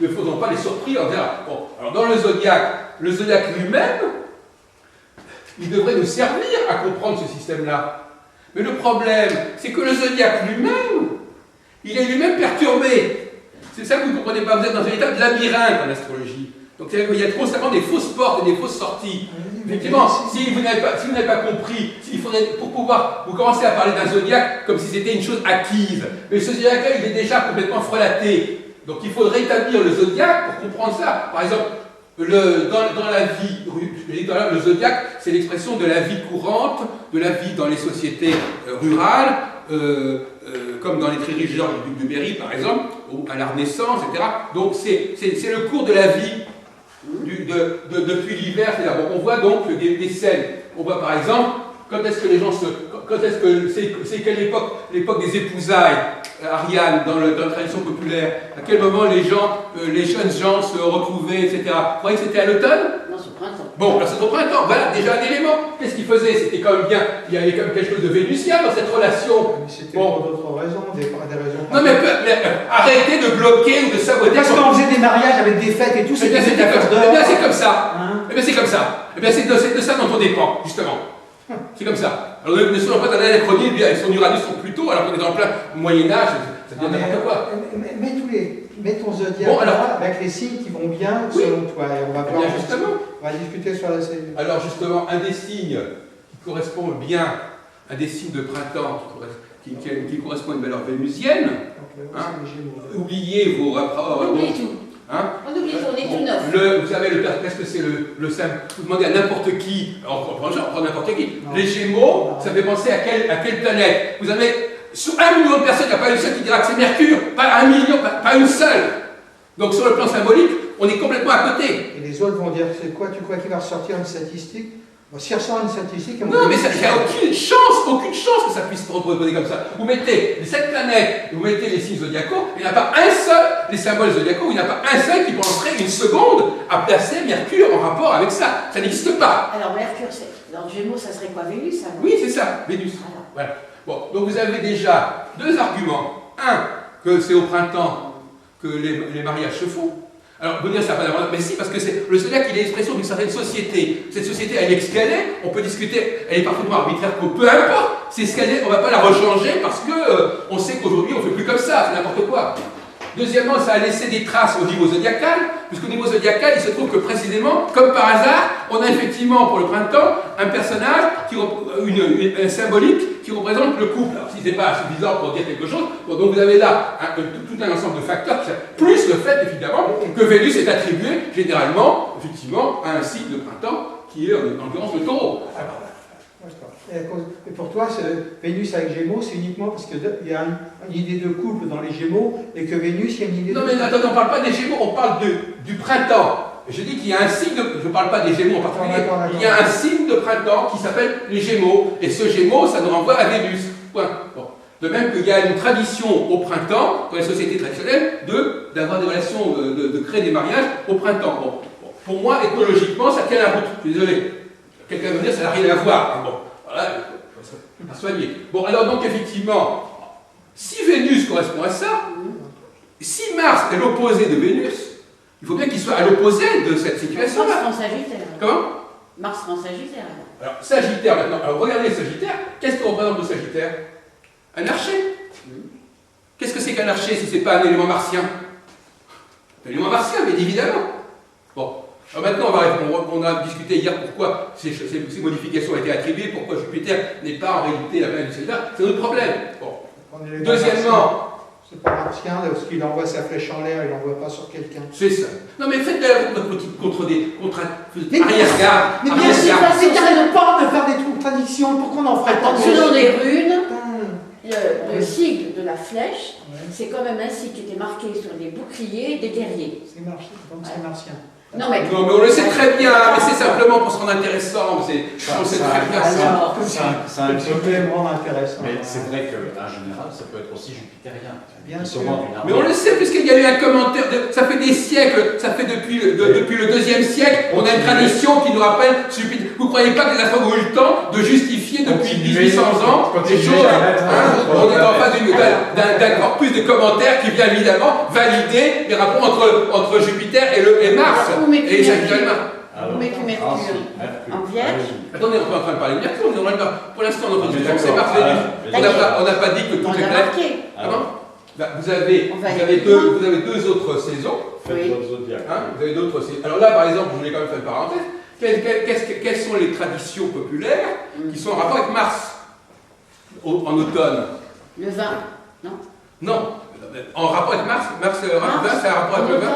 Ne faisons pas les surpris, on verra. Bon, alors dans le zodiaque lui-même, il devrait nous servir à comprendre ce système-là. Mais le problème, c'est que le zodiaque lui-même, il est lui-même perturbé. C'est ça que vous ne comprenez pas, vous êtes dans un état de labyrinthe en astrologie. Donc il y a constamment des fausses portes et des fausses sorties. Effectivement, si vous n'avez pas compris, il faudrait, pour pouvoir, vous commencez à parler d'un zodiaque comme si c'était une chose acquise. Mais ce zodiaque-là, il est déjà complètement frelaté. Donc il faudrait établir le zodiaque pour comprendre ça. Par exemple, dans la vie, je l'ai dit tout à l'heure, le zodiaque, c'est l'expression de la vie courante, de la vie dans les sociétés rurales, comme dans les très riches genres du Berry, par exemple, ou à la Renaissance, etc. Donc c'est le cours de la vie. Depuis l'hiver, on voit donc des scènes. On voit par exemple, quand est-ce que c'est quelle époque, l'époque des épousailles, Ariane, dans la tradition populaire, à quel moment les jeunes gens se retrouvaient, etc. Vous croyez que c'était à l'automne? Non, c'est au printemps. Bon, alors c'est au printemps, voilà déjà un élément. Qu'est-ce qu'il faisait? C'était quand même bien, il y avait quand même quelque chose de vénusien dans cette relation. Mais c'était pour d'autres raisons, des raisons. Non mais arrêtez de bloquer ou de saboter. Parce qu'on faisait des mariages avec des fêtes et tout, Eh bien c'est comme ça. Hein? Eh bien c'est comme ça. Eh bien c'est de ça dont on dépend, justement. C'est comme ça. Alors ne soyons pas dans l'anachronie, avec son Uranus sur Plutôt, alors qu'on est en plein Moyen-Âge, ça devient n'importe quoi. Mets ton zodiaque Bon, alors, là, avec les signes qui vont bien selon toi. Et on va voir. Bien justement. On va discuter sur la série. Alors justement, un des signes qui correspond bien, un des signes de printemps qui correspond à une valeur vénusienne, Donc, là, c'est les Gémeaux. oubliez vos rapports. Oublie tout. Hein. On oublie qu'on est tout neuf. Vous savez, qu'est-ce que c'est le symbole? Vous demandez à n'importe qui, on prend n'importe qui. Non. Les Gémeaux, ça fait penser à quelle planète? Vous avez, sur 1 million de personnes, il n'y a pas une seule qui dira que c'est Mercure, pas 1 million, pas une seule. Donc sur le plan symbolique, on est complètement à côté. Et les autres vont dire, c'est quoi, tu crois qu'il va ressortir une statistique? Bon, s'il ressort une statistique... Non, mais il n'y a aucune chance que ça puisse se reproduire comme ça. Vous mettez les 7 planètes, vous mettez les signes zodiacaux, il n'y en a pas un seul, les symboles zodiacaux, il n'y en a pas un seul qui penserait une seconde à placer Mercure en rapport avec ça. Ça n'existe pas. Alors Mercure, dans le Gémeaux, ça serait quoi, Vénus alors? Oui, c'est ça, Vénus. Voilà. Bon, donc vous avez déjà 2 arguments. Un, que c'est au printemps que les mariages se font. Alors, vous dire ça n'a pas d'importance, mais si, parce que le zodiaque, il est l'expression d'une certaine société. Cette société, elle est ce qu'elle est, on peut discuter, elle est parfaitement arbitraire, peu importe, c'est ce qu'elle est, on ne va pas la rechanger parce que on sait qu'aujourd'hui, on ne fait plus comme ça, c'est n'importe quoi. Deuxièmement, ça a laissé des traces au niveau zodiacal, puisqu'au niveau zodiacal, il se trouve que précisément, comme par hasard, on a effectivement pour le printemps un personnage, un symbolique qui représente le couple. Alors si ce n'est pas suffisant pour dire quelque chose, bon, donc vous avez là tout un ensemble de facteurs, plus le fait évidemment que Vénus est attribuée généralement, effectivement, à un signe de printemps qui est en l'occurrence le taureau. Et pour toi, Vénus avec Gémeaux, c'est uniquement parce qu'il y a une idée de couple dans les Gémeaux et que Vénus, il y a une idée de couple. Non mais attendez, on ne parle pas des Gémeaux, on parle du printemps. Je dis qu'il y a un signe, je ne parle pas des Gémeaux en particulier, il y a un signe de printemps qui s'appelle les Gémeaux. Et ce Gémeaux, ça nous renvoie à Vénus. Point. Bon. De même qu'il y a une tradition au printemps, dans les sociétés traditionnelles, d'avoir des relations, de créer des mariages au printemps. Bon. Bon. Pour moi, écologiquement, ça tient la route. Je suis désolé. Quelqu'un va me dire ça n'a rien à voir. Bon. Voilà, à soigner. Bon, alors donc effectivement, si Vénus correspond à ça, si Mars est l'opposé de Vénus, il faut bien qu'il soit à l'opposé de cette situation-là. Mars en Sagittaire. Comment? Mars en Sagittaire. Alors, Sagittaire maintenant. Alors, regardez le Sagittaire. Qu'est-ce que représente le Sagittaire? Un archer. Qu'est-ce que c'est qu'un archer si ce n'est pas un élément martien? Un élément martien, bien évidemment. Bon. Alors maintenant, on a discuté hier pourquoi ces modifications ont été attribuées, pourquoi Jupiter n'est pas en réalité la planète du Sagittaire. C'est notre problème. Bon. Deuxièmement, c'est pas martien, parce qu'il envoie sa flèche en l'air, il l'envoie pas sur quelqu'un. C'est ça. Non mais faites notre petite arrière-garde. Mais bien sûr, c'est carrément pas de faire des contradictions, pourquoi on en ferait pas? Selon les runes, le sigle de la flèche, c'est quand même un sigle qui était marqué sur des boucliers des guerriers. C'est martien. Non mais on le sait très bien, mais c'est simplement pour se rendre intéressant. On le sait très bien ça. C'est un complément intéressant. Mais c'est vrai qu'en général, ça peut être aussi jupitérien. Bien sûr. Mais on le sait, puisqu'il y a eu un commentaire, ça fait des siècles, ça fait depuis le 2e siècle, on a une tradition qui nous rappelle Jupiter. Vous ne croyez pas que les astronomes ont eu le temps de justifier depuis 1800 ans des choses? On est en face d'un corpus de commentaires qui vient évidemment valider les rapports entre Jupiter et Mars. Et Sagittaire. Vous mettez Mercure en Vierge. Attendez, on est en train de parler de Mercure, pour l'instant, notre discussion, c'est Mars Vénus. On n'a pas dit que toutes les planètes. Comment? Vous avez deux autres saisons. Oui. Vous avez d'autres saisons. Alors là, par exemple, je voulais quand même faire une parenthèse. Quelles sont les traditions populaires qui sont en rapport avec Mars en automne? Le vin, non? Non. En rapport avec Mars, c'est un rapport avec le vin.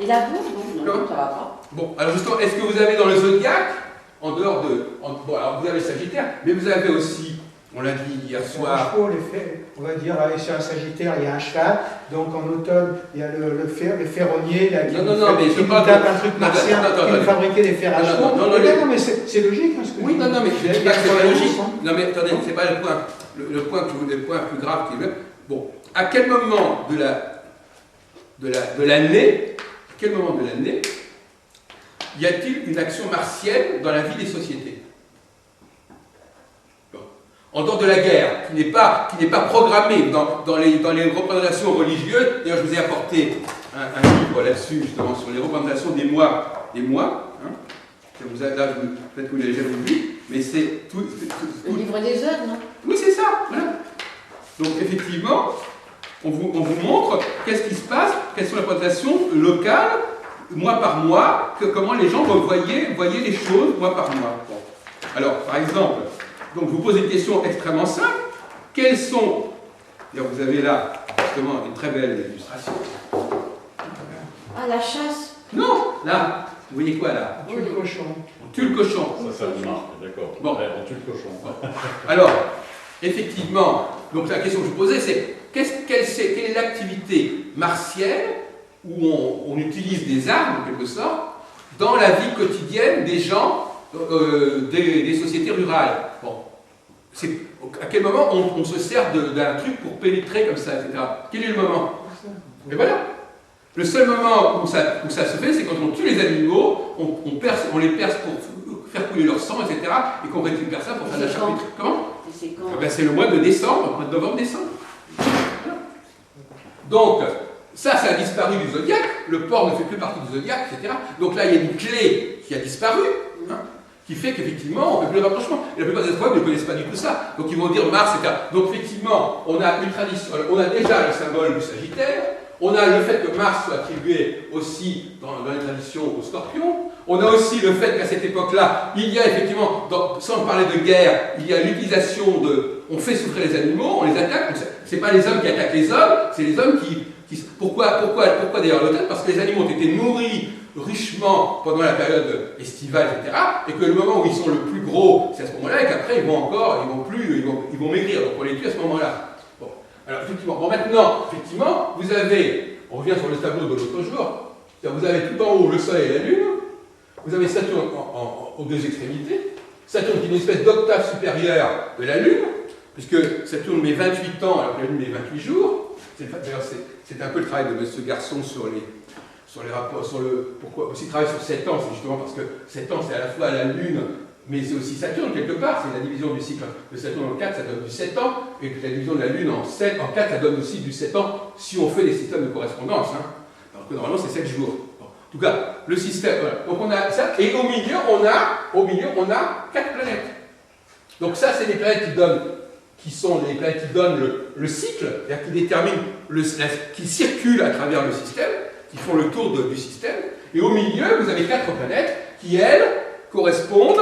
Et la bouffe, non, ça va pas. Bon, alors justement, est-ce que vous avez dans le zodiaque, en dehors de... Bon, alors vous avez le Sagittaire, mais vous avez aussi, on l'a dit hier soir... On va dire, sur un Sagittaire, il y a un cheval, donc en automne, il y a le ferronnier, là, qui tape un truc martien, qui nous fabriquait des fers à chevaux. Non, mais c'est logique. Oui, non, mais je ne dis pas que c'est pas logique. Non, mais attendez, c'est pas le point. Le point plus grave qui est même... Bon, à quel moment de l'année, y a-t-il une action martienne dans la vie des sociétés? Bon. En dehors de la guerre, qui n'est pas programmée dans les représentations religieuses. D'ailleurs, je vous ai apporté un livre là-dessus, justement, sur les représentations des mois. Hein. Là, peut-être que vous l'avez jamais vu, mais c'est tout. Le livre des heures, non? Oui, c'est ça, voilà. Donc, effectivement, on vous montre qu'est-ce qui se passe, quelles sont les représentations locales, mois par mois, comment les gens voyaient les choses mois par mois. Bon. Alors, par exemple, donc je vous pose une question extrêmement simple. Quels sont... Vous avez là, justement, une très belle illustration. Ah, la chasse. Non, là, vous voyez quoi là? Tu le cochon. On tue le cochon. Ça vous marque, d'accord. Bon. Ouais, on tue le cochon. Alors, effectivement, donc la question que je vous posais, c'est quelle est l'activité martienne où on utilise des armes, en quelque sorte, dans la vie quotidienne des gens, des sociétés rurales. Bon, à quel moment on se sert d'un truc pour pénétrer comme ça, etc. Quel est le moment? Et voilà. Le seul moment où ça se fait, c'est quand on tue les animaux, on les perce pour faire couler leur sang, etc. Et qu'on récupère ça pour faire de la charcuterie. Comment? C'est quand? C'est le mois de décembre, mois de novembre-décembre. Voilà. Donc, ça a disparu du zodiaque, le porc ne fait plus partie du zodiaque, etc. Donc là, il y a une clé qui a disparu, hein, qui fait qu'effectivement, on ne fait plus le rapprochement. Et la plupart des astrologues ne connaissent pas du tout ça. Donc ils vont dire Mars, etc. Donc effectivement, on a une tradition, on a déjà le symbole du Sagittaire, on a le fait que Mars soit attribué aussi dans les traditions au Scorpion, on a aussi le fait qu'à cette époque-là, il y a effectivement, sans parler de guerre, il y a l'utilisation de... On fait souffrir les animaux, on les attaque, c'est pas les hommes qui attaquent les hommes, c'est les hommes qui... Pourquoi d'ailleurs l'automne? Parce que les animaux ont été nourris richement pendant la période estivale, etc. Et que le moment où ils sont le plus gros, c'est à ce moment-là, et qu'après ils vont maigrir, donc on les tue à ce moment-là. Bon, alors effectivement, bon maintenant, effectivement, vous avez, on revient sur le tableau de l'autre jour, vous avez tout en haut le Soleil et la Lune, vous avez Saturne aux deux extrémités, Saturne qui est une espèce d'octave supérieure de la Lune, puisque Saturne met 28 ans alors que la Lune met 28 jours. D'ailleurs, c'est un peu le travail de M. Garçon sur les rapports, pourquoi aussi travailler sur 7 ans, c'est justement parce que 7 ans c'est à la fois la Lune, mais c'est aussi Saturne quelque part, c'est la division du cycle de Saturne en 4, ça donne du 7 ans, et puis la division de la Lune en 4, ça donne aussi du 7 ans, si on fait des systèmes de correspondance, hein, alors que normalement c'est 7 jours. Bon. En tout cas, le système, voilà. Donc on a ça, et au milieu on a 4 planètes. Donc ça c'est des planètes qui sont les planètes qui donnent le cycle, c'est-à-dire qui déterminent, qui circulent à travers le système, qui font le tour du système, et au milieu, vous avez 4 planètes qui, elles, correspondent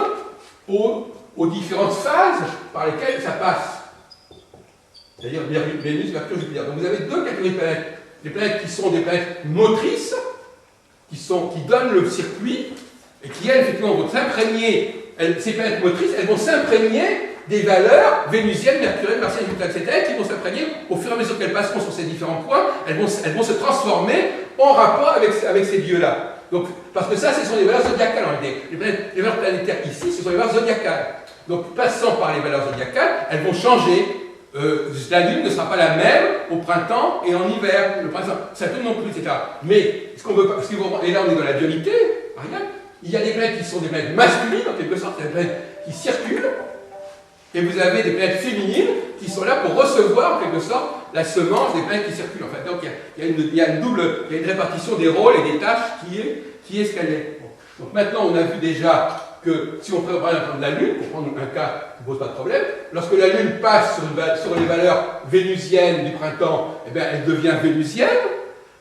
aux différentes phases par lesquelles ça passe. C'est-à-dire Vénus, Mercure, Jupiter. Donc vous avez 2 catégories de planètes. Des planètes qui sont des planètes motrices, qui donnent le circuit, et qui, elles, effectivement, vont s'imprégner, ces planètes motrices, elles vont s'imprégner des valeurs vénusiennes, mercuriennes, martiennes, etc., qui vont s'imprégner au fur et à mesure qu'elles passeront sur ces différents points, elles vont se transformer en rapport avec ces dieux-là. Donc, parce que ça, ce sont les valeurs zodiacales en réalité. Les valeurs planétaires ici, ce sont les valeurs zodiacales. Donc, passant par les valeurs zodiacales, elles vont changer. La Lune ne sera pas la même au printemps et en hiver. Le printemps, Saturne non plus, etc. Mais, et là on est dans la dualité, Ariane, il y a des planètes qui sont des planètes masculines, en quelque sorte, des planètes qui circulent. Et vous avez des planètes féminines qui sont là pour recevoir, en quelque sorte, la semence des planètes qui circulent. En fait, donc il y a une répartition des rôles et des tâches qui est ce qu'elle est. Bon. Donc maintenant, on a vu déjà que si on prend l'exemple de la Lune, pour prendre un cas qui ne pose pas de problème, lorsque la Lune passe sur les valeurs vénusiennes du printemps, eh bien, elle devient vénusienne,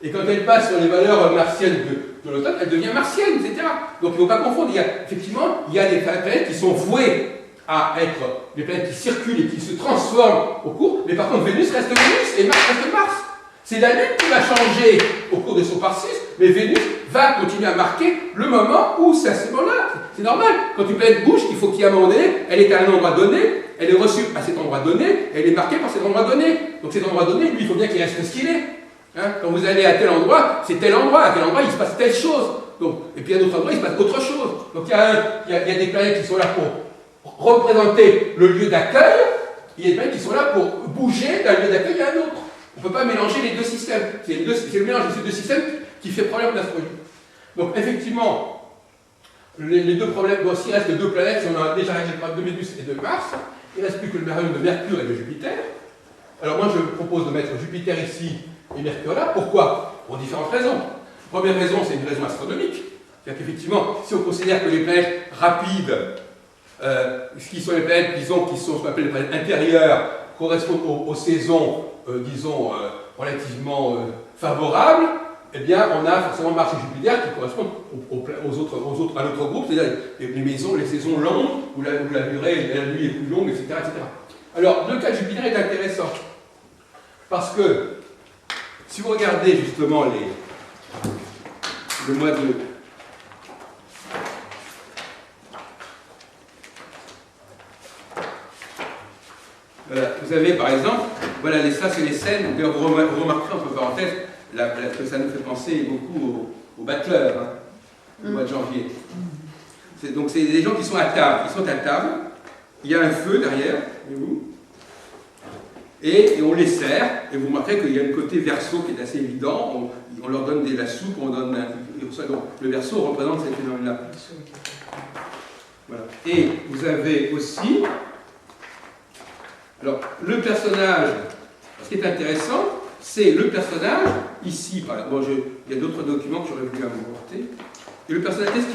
et quand elle passe sur les valeurs martiennes de l'automne, elle devient martienne, etc. Donc il ne faut pas confondre. Effectivement, il y a des planètes qui sont vouées à être des planètes qui circulent et qui se transforment au cours, mais par contre Vénus reste Vénus et Mars reste Mars. C'est la Lune qui va changer au cours de son parsis, mais Vénus va continuer à marquer le moment où c'est à ce moment-là. C'est normal. Quand une planète bouge, il faut qu'il y ait un moment donné, elle est à un endroit donné, elle est reçue à cet endroit donné, elle est marquée par cet endroit donné. Donc cet endroit donné, lui, il faut bien qu'il reste ce qu'il est. Hein, quand vous allez à tel endroit, c'est tel endroit, à tel endroit, il se passe telle chose. Donc, et puis à un autre endroit, il se passe autre chose. Donc il y a des planètes qui sont là pour représenter le lieu d'accueil, il y a des planètes qui sont là pour bouger d'un lieu d'accueil à un autre. On ne peut pas mélanger les deux systèmes. C'est le mélange de ces deux systèmes qui fait problème d'astrologie. Donc effectivement, les deux problèmes, bon, s'il reste 2 planètes, si on a déjà réglé le problème de Vénus et de Mars, il ne reste plus que le problème de Mercure et de Jupiter. Alors moi je propose de mettre Jupiter ici et Mercure là. Pourquoi? Pour différentes raisons. Première raison, c'est une raison astronomique. C'est-à-dire qu'effectivement, si on considère que les planètes rapides, qui sont les planètes, disons, qui sont ce qu'on appelle les planètes intérieures, correspondent aux saisons, disons, relativement favorables, eh bien, on a forcément Mars et Jupiter qui correspondent à notre groupe, c'est-à-dire les saisons longues, où la durée, la nuit est plus longue, etc., etc. Alors, le cas de Jupiter est intéressant, parce que, si vous regardez justement le mois de... Voilà, vous avez par exemple, voilà, ça c'est les scènes, d'ailleurs vous remarquerez entre parenthèses que ça nous fait penser beaucoup au battleur, hein, au mois de janvier. Donc c'est des gens qui sont à table, il y a un feu derrière, voyez-vous, et on les sert, et vous remarquerez qu'il y a un côté verso qui est assez évident, on leur donne de la soupe, on donne donc le verso représente ces phénomènes-là. Voilà. Et vous avez aussi, alors le personnage, ce qui est intéressant, c'est le personnage, ici, par exemple, il y a d'autres documents que j'aurais voulu apporter, et le personnage, qu'est-ce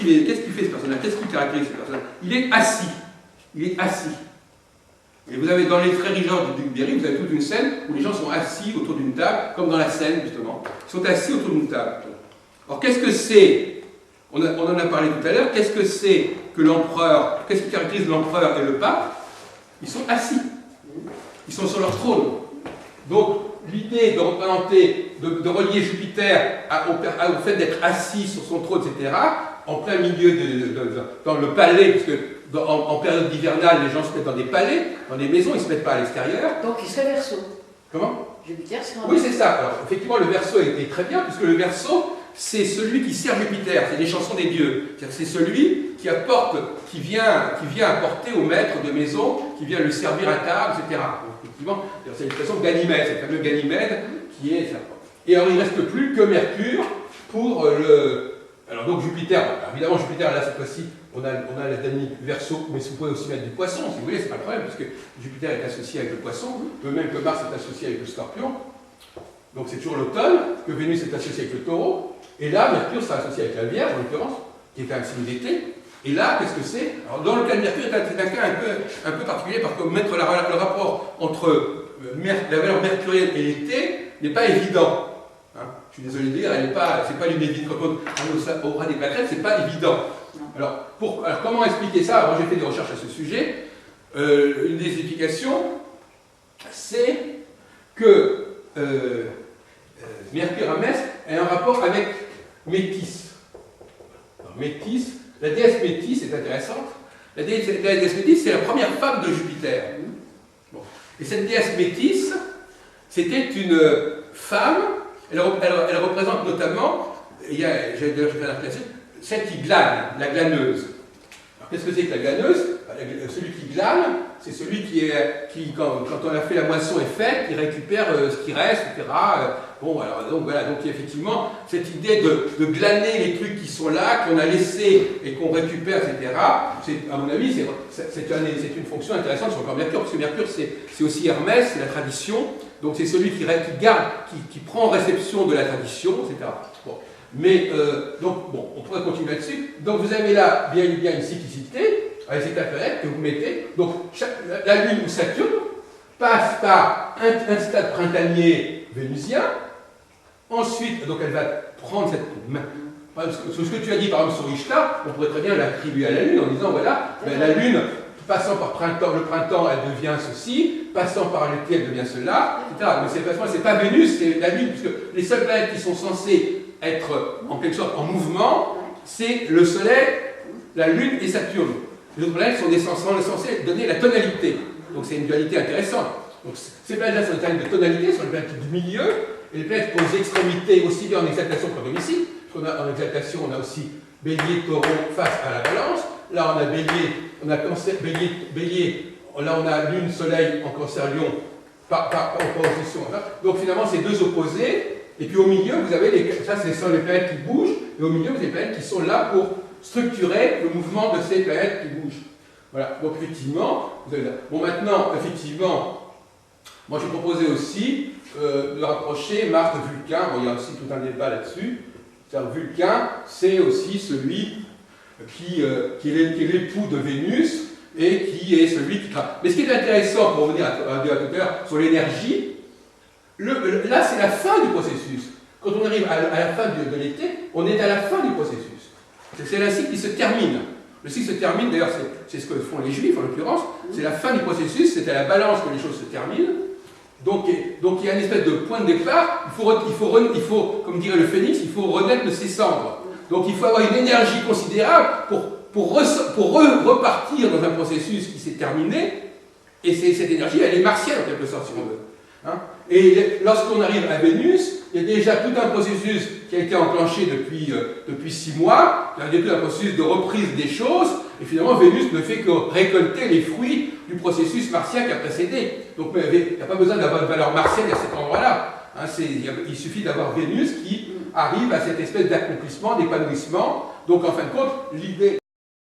qu'il fait ce personnage? Qu'est-ce qui caractérise ce personnage? Il est assis. Et vous avez dans les Frères Rigord du Duc Berry, vous avez toute une scène où les gens sont assis autour d'une table, comme dans la scène justement. Ils sont assis autour d'une table. Alors qu'est-ce que c'est? On en a parlé tout à l'heure. Qu'est-ce que c'est que l'empereur? Qu'est-ce qui caractérise l'empereur et le pape? Ils sont assis. Ils sont sur leur trône. Donc l'idée de représenter, de relier Jupiter au fait d'être assis sur son trône, etc., en plein milieu dans le palais, puisque en période hivernale, les gens se mettent dans des palais, dans des maisons, ils ne se mettent pas à l'extérieur. Donc il serait Verseau. Comment? Jupiter serait en Oui, c'est ça. Alors, effectivement, le Verseau est très bien, puisque le Verseau, c'est celui qui sert Jupiter, c'est les chansons des dieux. C'est celui qui apporte, qui vient apporter au maître de maison, qui vient lui servir à table, etc. Donc, effectivement, c'est l'expression de Ganymède, c'est le fameux Ganymède qui est ça. Et alors, il ne reste plus que Mercure pour le... Alors donc Jupiter, évidemment Jupiter, là cette fois-ci, on a la dynamique Verseau, mais vous pouvez aussi mettre du Poisson, si vous voulez, c'est pas le problème, puisque Jupiter est associé avec le Poisson, de même que Mars est associé avec le Scorpion. Donc c'est toujours l'automne, que Vénus est associée avec le Taureau, et là Mercure sera associé avec la Vierge, en l'occurrence, qui est un signe d'été. Et là, qu'est-ce que c'est? Alors dans le cas de Mercure, c'est un cas un peu particulier, parce que mettre le rapport entre la valeur mercurienne et l'été n'est pas évident. Hein, je suis désolé de dire, c'est pas une évidence. Quand on aura des planètes, c'est pas évident. Alors comment expliquer ça? Moi j'ai fait des recherches à ce sujet. Une des explications, c'est que Mercure à Metz a un rapport avec Métis. Alors, Métis, la déesse Métis est intéressante. La déesse Métis, c'est la première femme de Jupiter. Bon. Et cette déesse Métis, c'était une femme. Elle représente notamment, j'ai d'ailleurs fait la classe, celle qui glane, la glaneuse. Alors qu'est-ce que c'est que la glaneuse? Celui qui glane, c'est celui qui quand on a fait la moisson est faite, il récupère ce qui reste, etc. Bon, alors, donc voilà, donc effectivement, cette idée de glaner les trucs qui sont là, qu'on a laissés et qu'on récupère, etc., à mon avis, c'est une fonction intéressante sur le corps Mercure, parce que Mercure, c'est aussi Hermès, c'est la tradition, donc c'est celui qui garde, qui prend en réception de la tradition, etc. Bon. Mais, donc, bon, on pourrait continuer là-dessus. Donc, vous avez là bien une cyclicité, avec cette planète que vous mettez. Donc, la Lune ou Saturne passe par un stade printanier vénusien. Ensuite, donc, elle va prendre ce que tu as dit, par exemple, sur Ishtar, on pourrait très bien l'attribuer à la Lune en disant, voilà, la Lune, passant par le printemps, elle devient ceci, passant par l'été, elle devient cela, etc. Mais c'est pas Vénus, c'est la Lune, puisque les seules planètes qui sont censées être en quelque sorte en mouvement, c'est le Soleil, la Lune et Saturne. Les autres planètes sont censées donner la tonalité. Donc c'est une dualité intéressante. Donc ces planètes-là sont des planètes de tonalité, sont les planètes du milieu, et les planètes aux extrémités, aussi bien en exaltation qu'en domicile. En exaltation, on a aussi Bélier, Taureau face à la Balance. Là, on a Bélier, on a Cancer, Bélier. Là, on a Lune, Soleil en Cancer, Lion, par opposition. Donc finalement, c'est deux opposés. Et puis au milieu, vous avez ça, ce sont les planètes qui bougent, et au milieu, vous avez les planètes qui sont là pour structurer le mouvement de ces planètes qui bougent. Voilà, donc effectivement, vous avez là. Bon, maintenant, effectivement, moi j'ai proposé aussi de rapprocher Mars de Vulcain. Bon, il y a aussi tout un débat là-dessus. Vulcain, c'est aussi celui qui est l'époux de Vénus et qui est celui qui travaille. Mais ce qui est intéressant, pour revenir à tout à l'heure sur l'énergie, là c'est la fin du processus. Quand on arrive à la fin de l'été, on est à la fin du processus. C'est un cycle qui se termine. Le cycle se termine, d'ailleurs c'est ce que font les Juifs en l'occurrence, c'est la fin du processus, c'est à la balance que les choses se terminent. Donc il y a une espèce de point de départ, il faut comme dirait le phénix, il faut renaître de ses cendres. Donc il faut avoir une énergie considérable pour repartir dans un processus qui s'est terminé, et cette énergie, elle est martienne en quelque sorte, si on veut. Hein. Et lorsqu'on arrive à Vénus, il y a déjà tout un processus qui a été enclenché depuis 6 mois, il y a tout un processus de reprise des choses, et finalement Vénus ne fait que récolter les fruits du processus martien qui a précédé. Donc il n'y a pas besoin d'avoir une valeur martienne à cet endroit-là. Hein, il suffit d'avoir Vénus qui arrive à cette espèce d'accomplissement, d'épanouissement. Donc en fin de compte, l'idée...